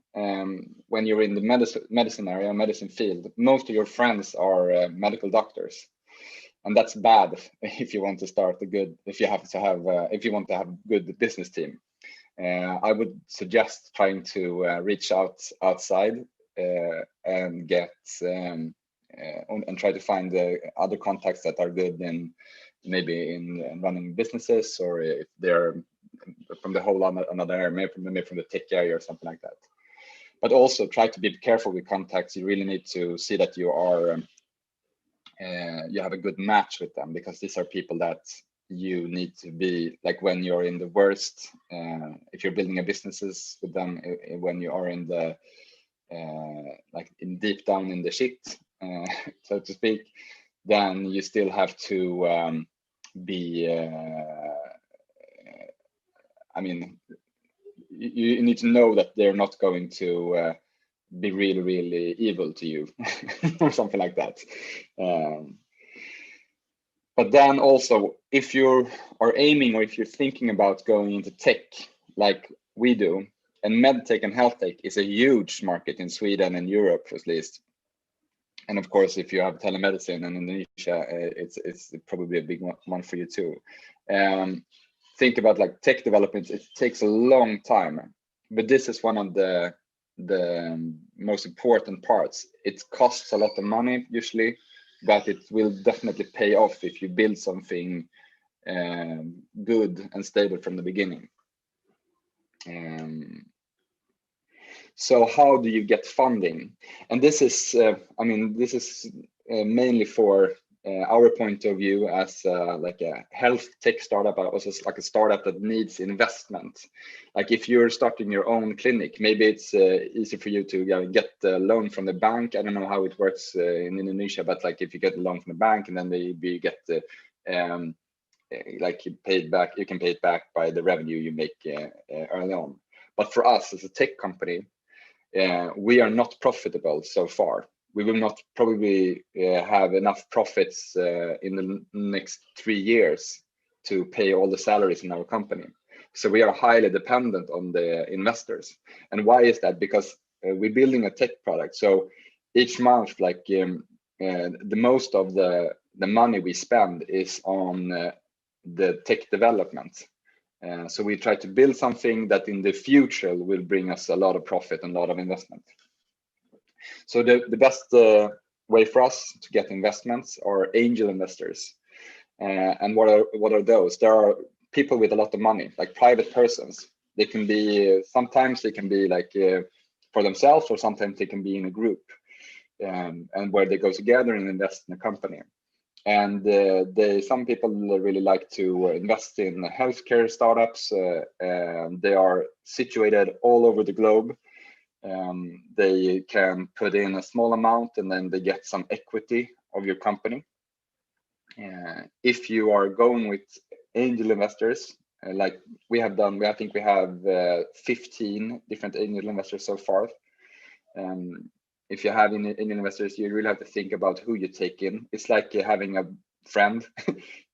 [SPEAKER 2] when you're in the medicine area, medicine field, most of your friends are medical doctors. And that's bad if you want to start if you want to have a good business team. I would suggest trying to reach outside and get and try to find the other contacts that are good in maybe in running businesses, or if they're from the whole another area, maybe from the tech area or something like that. But also try to be careful with contacts. You really need to see that you are you have a good match with them, because these are people that you need to be like when you're in the worst. If you're building a businesses with them, when you are in the like in deep down in the shit, so to speak, then you still have to be. I mean, you need to know that they're not going to be really, really evil to you or something like that. But then also, if you are aiming, or if you're thinking about going into tech like we do, and medtech and health tech is a huge market in Sweden and Europe at least. And of course, if you have telemedicine in Indonesia, it's probably a big one for you too. Think about like tech development. It takes a long time, but this is one of the most important parts. It costs a lot of money usually, but it will definitely pay off if you build something good and stable from the beginning. So how do you get funding? And this is, I mean, this is mainly for our point of view as like a health tech startup, but also like a startup that needs investment. Like if you're starting your own clinic, maybe it's easy for you to get a loan from the bank. I don't know how it works in Indonesia, but like if you get a loan from the bank and then you get like you can pay it back by the revenue you make early on. But for us as a tech company, we are not profitable so far. We will not probably have enough profits in the next 3 years to pay all the salaries in our company. So we are highly dependent on the investors. And why is that? Because we're building a tech product. So each month, like the most of the money we spend is on the tech development. So we try to build something that in the future will bring us a lot of profit and a lot of investment. So the best way for us to get investments are angel investors. And what are those? There are people with a lot of money, like private persons. They can be, sometimes they can be like for themselves, or sometimes they can be in a group, and where they go together and invest in a company. And some people really like to invest in healthcare startups. And they are situated all over the globe. They can put in a small amount and then they get some equity of your company. If you are going with angel investors, like we have done, I think we have 15 different angel investors so far. If you have angel investors, you really have to think about who you take in. It's like having a friend.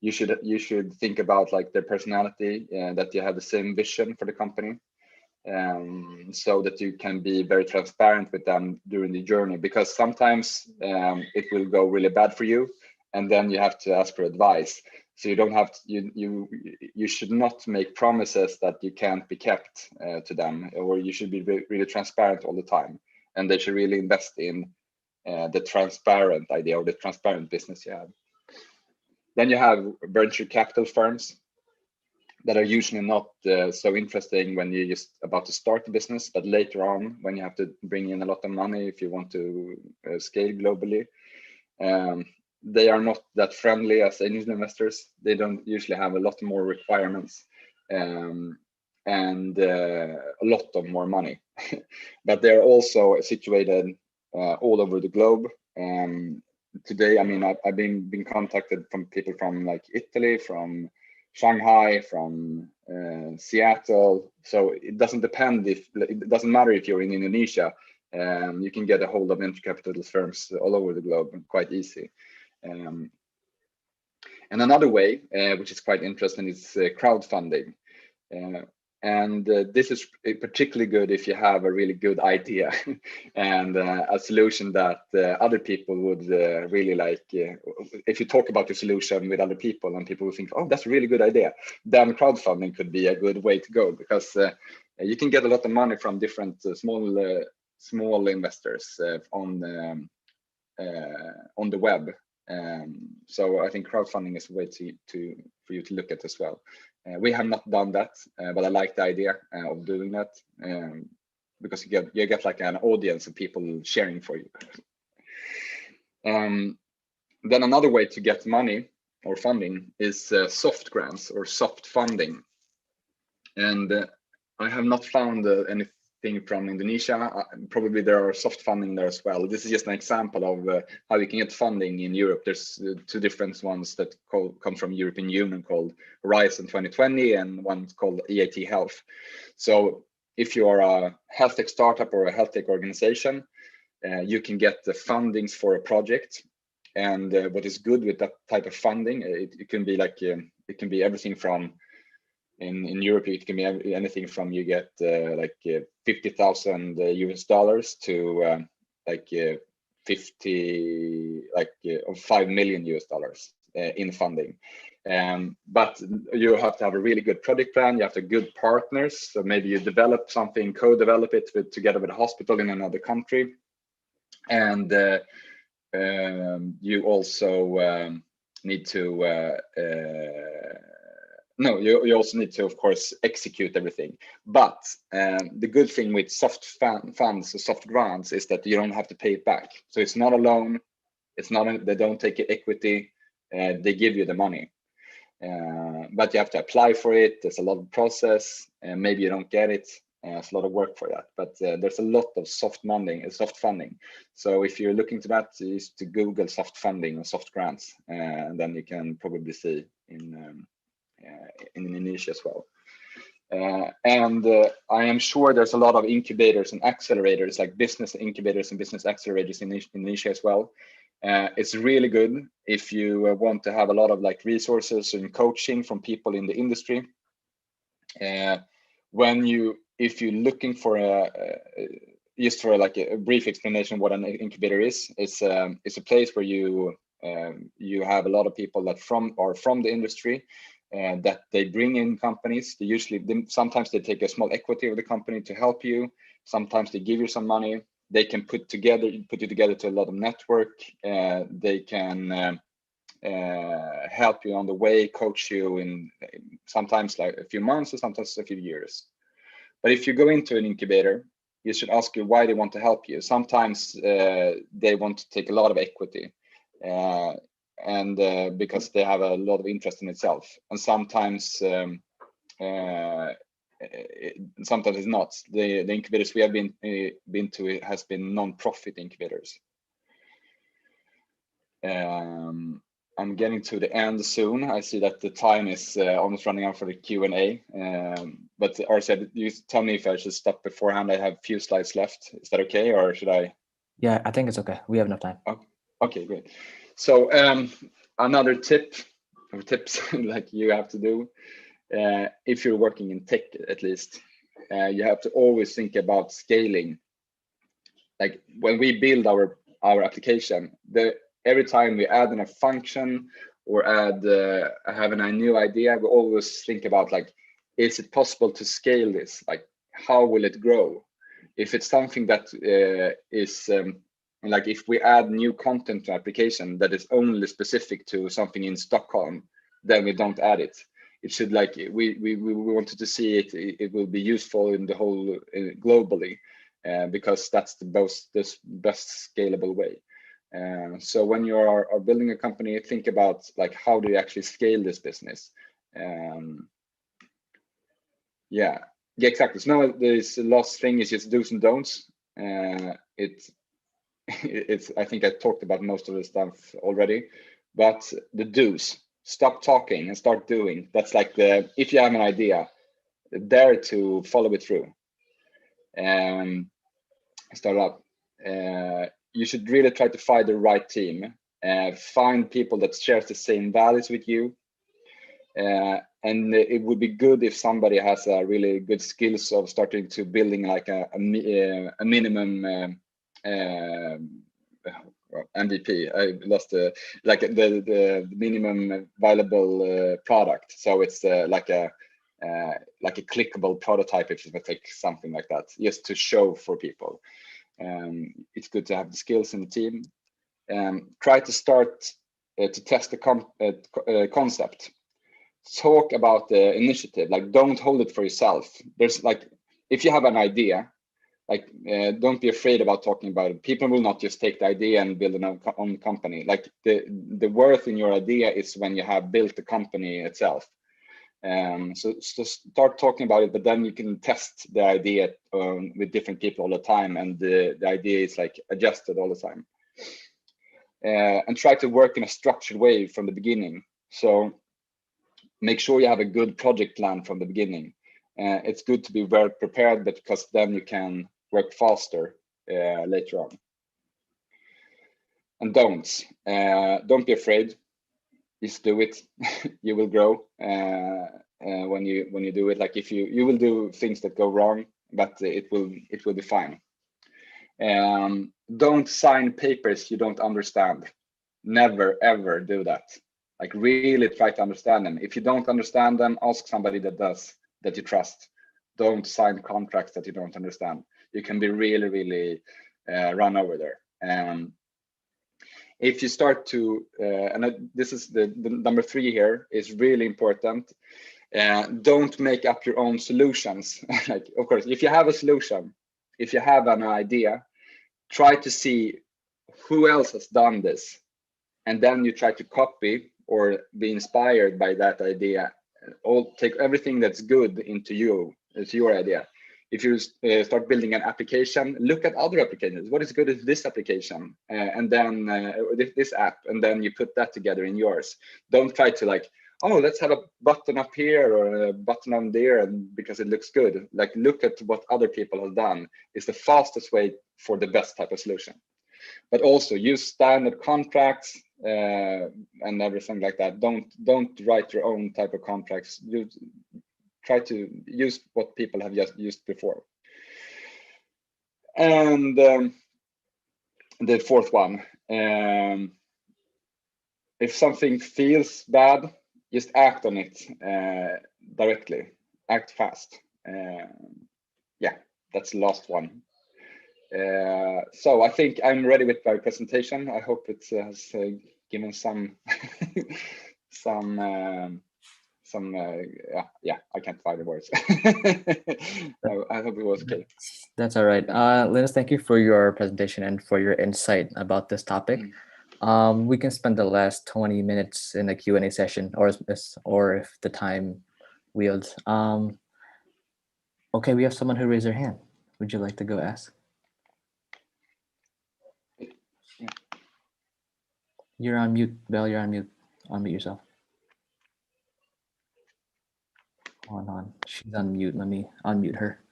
[SPEAKER 2] you should think about like their personality, that you have the same vision for the company, so that you can be very transparent with them during the journey. Because sometimes it will go really bad for you, and then you have to ask for advice. So you don't have to, you should not make promises that you can't be kept to them, or you should be really transparent all the time. And they should really invest in the transparent idea or the transparent business you have. Then you have venture capital firms that are usually not so interesting when you're just about to start the business, but later on when you have to bring in a lot of money if you want to scale globally. They are not that friendly as angel investors. They don't usually have a lot more requirements. And a lot of more money, but they're also situated all over the globe. Today, I mean, I've been contacted from people from like Italy, from Shanghai, from Seattle. So it doesn't matter if you're in Indonesia. You can get a hold of venture capital firms all over the globe quite easy. And another way, which is quite interesting, is crowdfunding. And this is particularly good if you have a really good idea and a solution that other people would really like. If you talk about your solution with other people and people will think, oh, that's a really good idea, then crowdfunding could be a good way to go, because you can get a lot of money from different small investors on the web. So I think crowdfunding is a way for you to look at as well. We have not done that, but I like the idea of doing that, because you get like an audience of people sharing for you. Then another way to get money or funding is soft grants or soft funding. And I have not found anything from Indonesia. Probably there are soft funding there as well. This is just an example of how you can get funding in Europe. There's two different ones that come from European Union called Horizon 2020 and one called EIT Health. So if you are a health tech startup or a health tech organization, you can get the fundings for a project. And what is good with that type of funding, it can be like it can be everything from in Europe, it can be anything from you get like $50,000 US to like 50 like $5 million US in funding. But you have to have a really good project plan. You have to have good partners. So maybe you develop something, co-develop it together with a hospital in another country. And you also need to you also need to, of course, execute everything. But the good thing with soft funds or soft grants is that you don't have to pay it back. So it's not a loan. It's not. They don't take equity. They give you the money. But you have to apply for it. There's a lot of process, and maybe you don't get it. It's a lot of work for that. But there's a lot of soft funding. So if you're looking to that, is to Google soft funding or soft grants, and then you can probably see in Indonesia as well. And I am sure there's a lot of incubators and accelerators, like business incubators and business accelerators in Indonesia as well. It's really good if you want to have a lot of like resources and coaching from people in the industry. If you're looking for just for like a brief explanation of what an incubator is, it's a place where you have a lot of people that are from the industry, that they bring in companies. Sometimes they take a small equity of the company to help you. Sometimes they give you some money. They can put you together to a lot of network. They can help you on the way, coach you in sometimes like a few months or sometimes a few years. But if you go into an incubator, you should ask you why they want to help you. Sometimes they want to take a lot of equity, and because they have a lot of interest in itself. And sometimes it's not. The incubators we have been to has been non-profit incubators. I'm getting to the end soon. I see that the time is almost running out for the Q&A. But Arse, you tell me if I should stop beforehand. I have a few slides left. Is that okay, or should I?
[SPEAKER 1] Yeah, I think it's okay. We have enough time.
[SPEAKER 2] Okay, great. So another tips like you have to do, if you're working in tech at least, you have to always think about scaling. Like when we build our application, every time we add in a function or have a new idea, we always think about like, is it possible to scale this? Like, how will it grow? If it's something that is like if we add new content to application that is only specific to something in Stockholm, then we don't add it. It should like we wanted to see it will be useful in the whole globally, because that's the best scalable way. So when you are building a company, think about like, how do you actually scale this business? Yeah, exactly. So now this last thing is just do's and don'ts. I think I talked about most of the stuff already, but the do's: stop talking and start doing. That's like if you have an idea, dare to follow it through. Start up. You should really try to find the right team. Find people that share the same values with you. And it would be good if somebody has a really good skills of starting to building like a minimum MVP. I lost like the minimum viable product. So it's like a clickable prototype, if you take something like that, just to show for people. It's good to have the skills in the team. Try to start to test the concept. Talk about the initiative. Like, don't hold it for yourself. There's like, if you have an idea, like don't be afraid about talking about it. People will not just take the idea and build an own company. Like the worth in your idea is when you have built the company itself. So start talking about it, but then you can test the idea with different people all the time, and the idea is like adjusted all the time. And try to work in a structured way from the beginning. So make sure you have a good project plan from the beginning. It's good to be well prepared, but because then you can work faster later on. And don'ts. Don't be afraid. Just do it. You will grow when you do it. Like if you will do things that go wrong, but it will be fine. Don't sign papers you don't understand. Never ever do that. Like really try to understand them. If you don't understand them, ask somebody that does, that you trust. Don't sign contracts that you don't understand. You can be really run over there. If you start to, this is the number 3 here, is really important. Don't make up your own solutions. Like, of course, if you have a solution, if you have an idea, try to see who else has done this, and then you try to copy or be inspired by that idea. All take everything that's good into your idea. If you start building an application, look at other applications. What is good is this application, and then this app, and then you put that together in yours. Don't try to like, oh, let's have a button up here or a button on there, and because it looks good. Like, look at what other people have done. Is the fastest way for the best type of solution. But also use standard contracts and everything like that. Don't write your own type of contracts. You try to use what people have just used before. And the 4th one, if something feels bad, just act on it directly. Act fast. Yeah, that's the last one. So I think I'm ready with my presentation. I hope it has given some yeah, I can't find the words. I hope it was okay.
[SPEAKER 1] That's all right. Linus, thank you for your presentation and for your insight about this topic. We can spend the last 20 minutes in a Q&A session, or if the time wields. Okay, we have someone who raised their hand. Would you like to go ask? You're on mute, Belle. You're on mute. Unmute yourself. Hold on. She's on mute. Let me unmute her.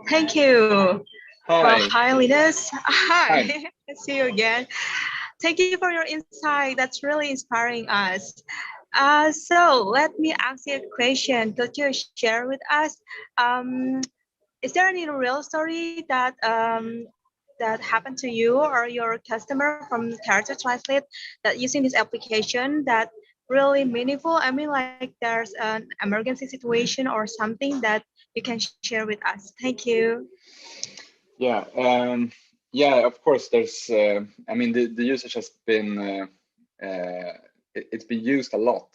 [SPEAKER 3] Thank you.
[SPEAKER 2] Hi.
[SPEAKER 3] Well, hi, Linus. Hi.
[SPEAKER 2] Hi.
[SPEAKER 3] I see you again. Thank you for your insight. That's really inspiring us. So let me ask you a question. Could you share with us? Is there any real story that that happened to you or your customer from Character Translate that using this application that really meaningful? I mean, like there's an emergency situation or something that you can share with us. Thank you.
[SPEAKER 2] Yeah, yeah. Of course, there's. I mean, the usage has been. It's been used a lot,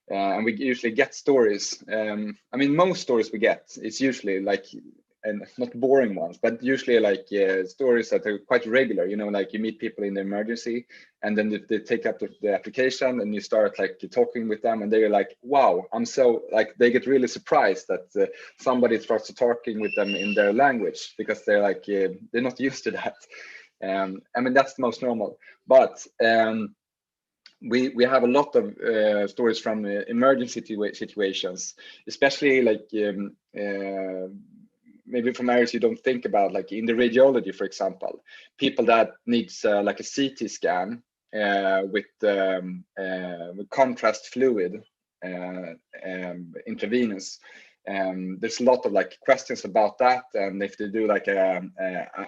[SPEAKER 2] and we usually get stories. I mean, most stories we get, it's usually like, and not boring ones, but usually like stories that are quite regular. You know, like you meet people in the emergency, and then they take up the application, and you start like talking with them, and they're like, "Wow, I'm so like." They get really surprised that somebody starts talking with them in their language, because they're like they're not used to that. I mean, that's the most normal, but. We have a lot of stories from emergency situations, especially like maybe from areas you don't think about, like in the radiology, for example, people that needs like a CT scan with contrast fluid intravenous. There's a lot of like questions about that, and if they do like a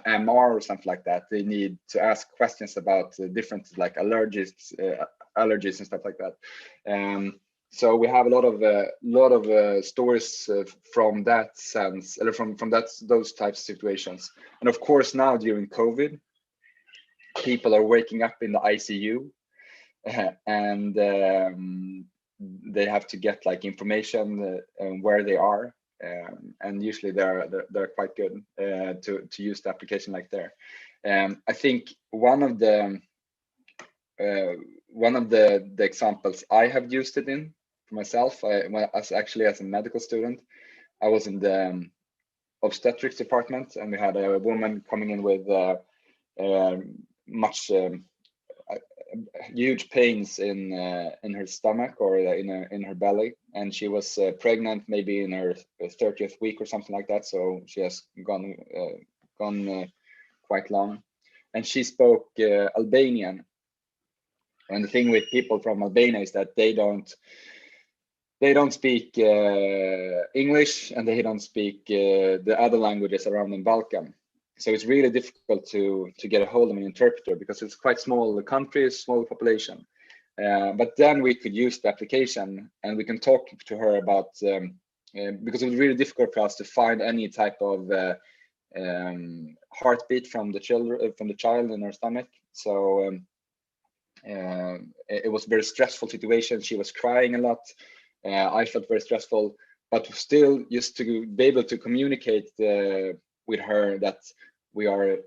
[SPEAKER 2] MR or something like that, they need to ask questions about different like allergies and stuff like that. So we have a lot of stories from that sense, or from those types of situations. And of course, now during COVID, people are waking up in the ICU, and they have to get like information where they are, and usually they're quite good to use the application like there. I think one of the examples I have used it in for myself, as a medical student, I was in the obstetrics department, and we had a woman coming in with huge pains in her stomach or in her belly, and she was pregnant, maybe in her 30th week or something like that. So she has gone quite long, and she spoke Albanian. And the thing with people from Albania is that they don't speak English, and they don't speak the other languages around in Balkan. So it's really difficult to get a hold of an interpreter because it's quite small country, small population. But then we could use the application and we can talk to her about, because it was really difficult for us to find any type of heartbeat from the child in her stomach. So it was a very stressful situation. She was crying a lot. I felt very stressful, but still just to be able to communicate with her that we are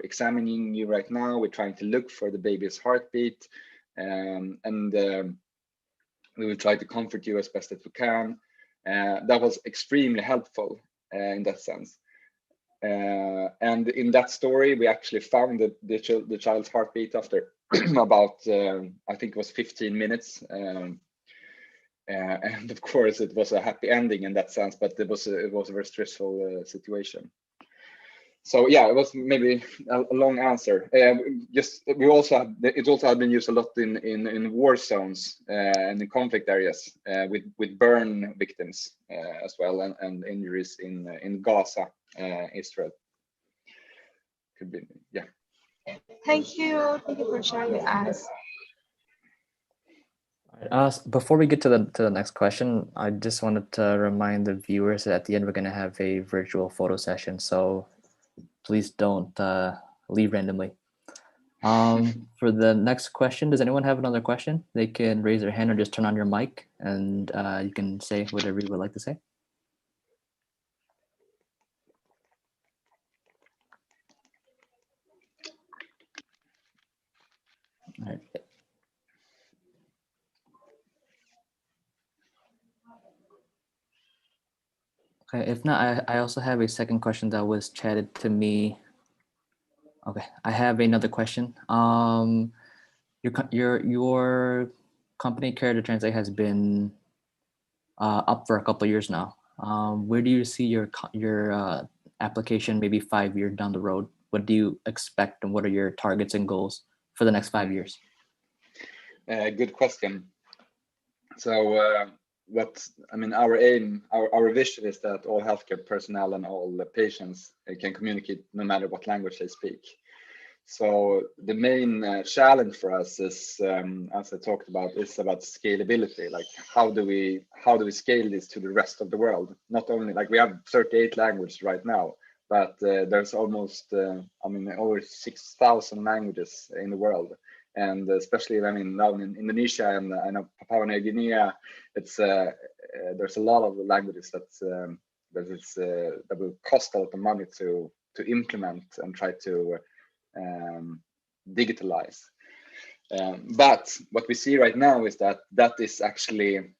[SPEAKER 2] examining you right now. We're trying to look for the baby's heartbeat, and we will try to comfort you as best as we can. That was extremely helpful in that sense. And in that story, we actually found the child's heartbeat after about, I think it was 15 minutes. And of course, it was a happy ending in that sense, but it was a very stressful situation. So yeah, it was maybe a long answer. It also had been used a lot in war zones and in conflict areas with burn victims as well, and injuries in Gaza, Israel. Could be, yeah.
[SPEAKER 3] Thank you for sharing with us.
[SPEAKER 1] Before we get to the next question, I just wanted to remind the viewers that at the end we're going to have a virtual photo session, so please don't leave randomly. For the next question, does anyone have another question? They can raise their hand or just turn on your mic, and you can say whatever you would like to say. All right. Okay, if not, I also have a second question that was chatted to me. Okay, I have another question. Your company, Care to Translate, has been up for a couple of years now. Where do you see your application maybe 5 years down the road? What do you expect, and what are your targets and goals for the next 5 years?
[SPEAKER 2] Good question. So our aim, our vision is that all healthcare personnel and all the patients can communicate no matter what language they speak. So the main challenge for us is, as I talked about, is about scalability. Like how do we scale this to the rest of the world? Not only, like, we have 38 languages right now, but there's almost over 6,000 languages in the world. And especially, now in Indonesia and I know Papua New Guinea, it's there's a lot of languages that will cost a lot of money to implement and try to digitalize. But what we see right now is that is actually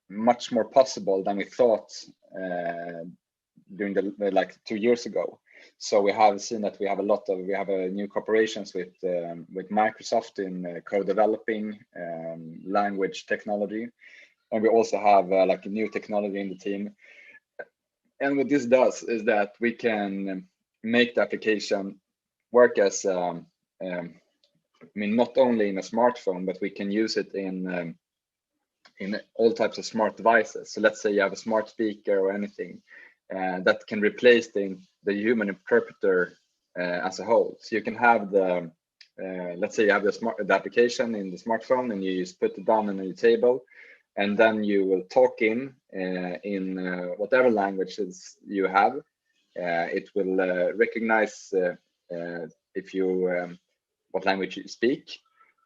[SPEAKER 2] much more possible than we thought during the 2 years ago. So we have seen that we have new cooperations with Microsoft in co-developing language technology, and we also have a new technology in the team. And what this does is that we can make the application work as not only in a smartphone, but we can use it in all types of smart devices. So let's say you have a smart speaker or anything that can replace the human interpreter as a whole. So you can have let's say you have the application in the smartphone, and you just put it down on your table, and then you will talk in whatever languages you have. It will recognize what language you speak.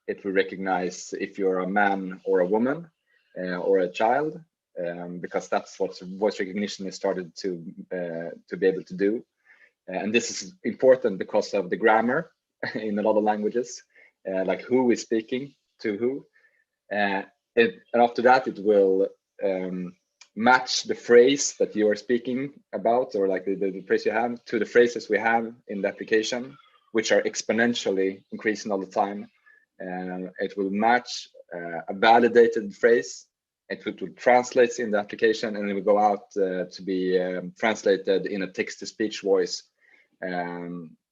[SPEAKER 2] It will recognize if you're a man or a woman or a child, because that's what voice recognition has started to be able to do. And this is important because of the grammar in a lot of languages, like who is speaking to who. And after that, it will match the phrase that you are speaking about, or like the phrase you have, to the phrases we have in the application, which are exponentially increasing all the time. And it will match a validated phrase. It will translate in the application, and it will go out to be translated in a text-to-speech voice.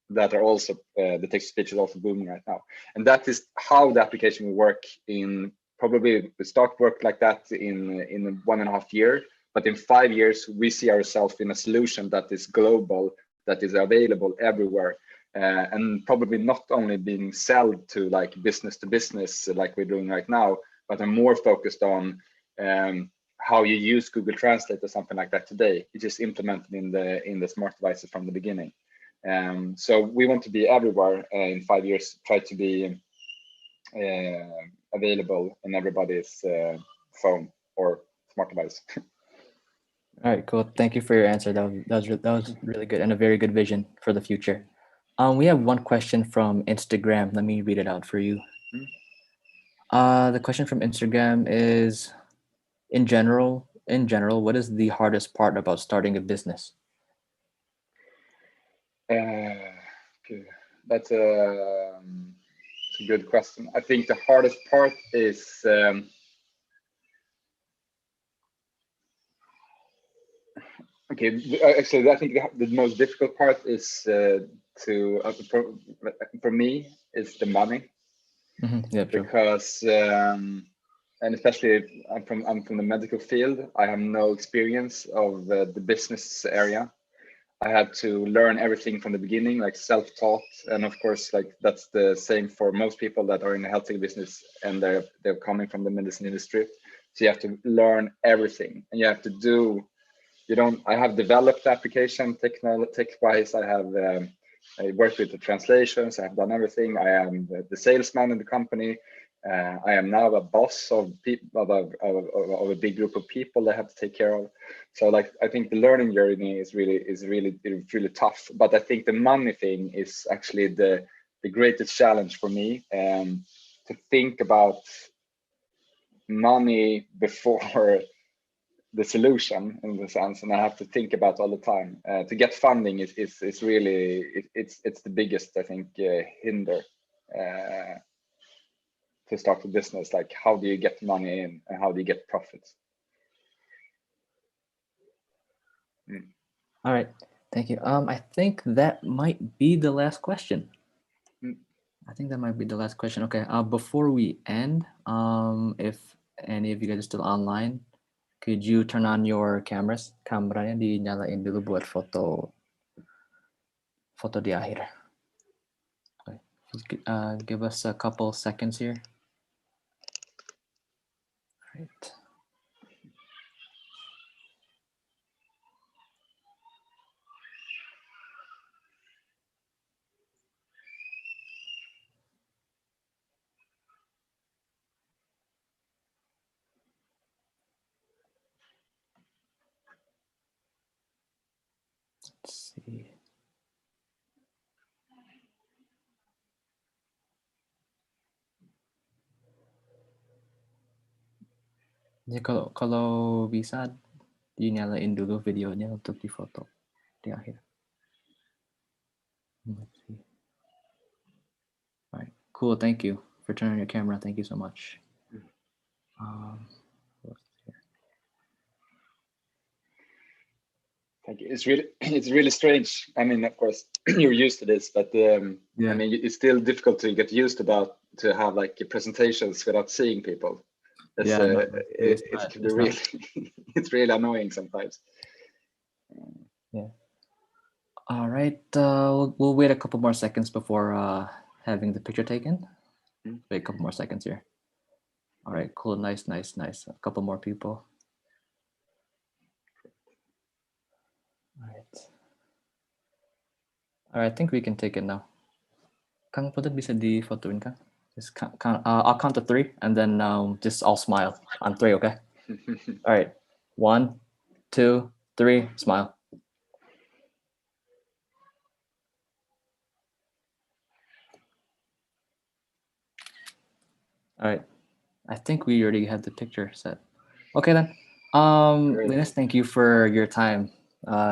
[SPEAKER 2] That are also the text-to-speech is also booming right now, and that is how the application will work. In probably start work like that in 1.5 years, But in 5 years, we see ourselves in a solution that is global, that is available everywhere, and probably not only being sold to like business to business like we're doing right now, but are more focused on how you use Google Translate or something like that today. It is implemented in the smart devices from the beginning. So we want to be everywhere in 5 years, try to be available in everybody's phone or smart device.
[SPEAKER 1] All right, cool. Thank you for your answer. That was really good and a very good vision for the future. We have one question from Instagram. Let me read it out for you. The question from Instagram is, in general, what is the hardest part about starting a business?
[SPEAKER 2] Okay. That's a good question. I think the hardest part is actually, I think the most difficult part is for me is the money.
[SPEAKER 1] Yeah, true.
[SPEAKER 2] Because and especially I'm from the medical field, I have no experience of the business area. I had to learn everything from the beginning, like self-taught, and of course, like that's the same for most people that are in the healthcare business and they're coming from the medicine industry. So you have to learn everything, and you have to do. I have developed the application tech-wise. I worked with the translations. I have done everything. I am the salesman in the company. I am now a boss of a big group of people that I have to take care of. So like, I think the learning journey is really tough. But I think the money thing is actually the greatest challenge for me, to think about money before the solution in the sense, and I have to think about all the time. To get funding is really it's the biggest, I think, hinder to start a business. Like, how do you get money in and how do you get profits?
[SPEAKER 1] All right, thank you. I think that might be the last question. I think that might be the last question. Okay, before we end, if any of you guys are still online, could you turn on your cameras? Kameranya dinyalain dulu buat foto di akhir. Okay. Give us a couple seconds here. Right. Let's see. Jadi kalau bisa dinyalain dulu videonya untuk difoto di akhir. Let's see. All right, cool. Thank you for turning on your camera. Thank you so much.
[SPEAKER 2] Thank you. It's really strange. I mean, of course, you're used to this, but I mean, it's still difficult to get used to have like presentations without seeing people. It's really annoying sometimes.
[SPEAKER 1] Yeah. All right. We'll wait a couple more seconds before having the picture taken. Wait a couple more seconds here. All right. Cool. Nice. A couple more people. All right. I think we can take it now. Kang, Putet bisa difotoin, Kang? Just I'll count to 3 and then just all smile on 3, okay? All right. 1, 2, 3, smile. All right. I think we already had the picture set. Okay then. Linus, thank you for your time.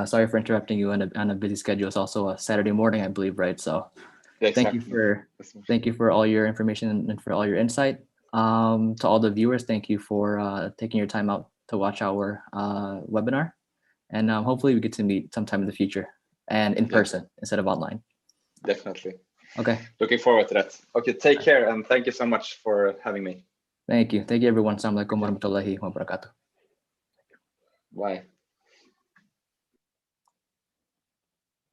[SPEAKER 1] Sorry for interrupting you on a busy schedule. It's also a Saturday morning, I believe, right? So thank you for all your information and for all your insight. To all the viewers, thank you for taking your time out to watch our webinar. And hopefully we get to meet sometime in the future and in person instead of online.
[SPEAKER 2] Definitely.
[SPEAKER 1] Okay.
[SPEAKER 2] Looking forward to that. Okay, take care and thank you so much for having me.
[SPEAKER 1] Thank you. Thank you, everyone. Assalamualaikum warahmatullahi wabarakatuh.
[SPEAKER 2] Why?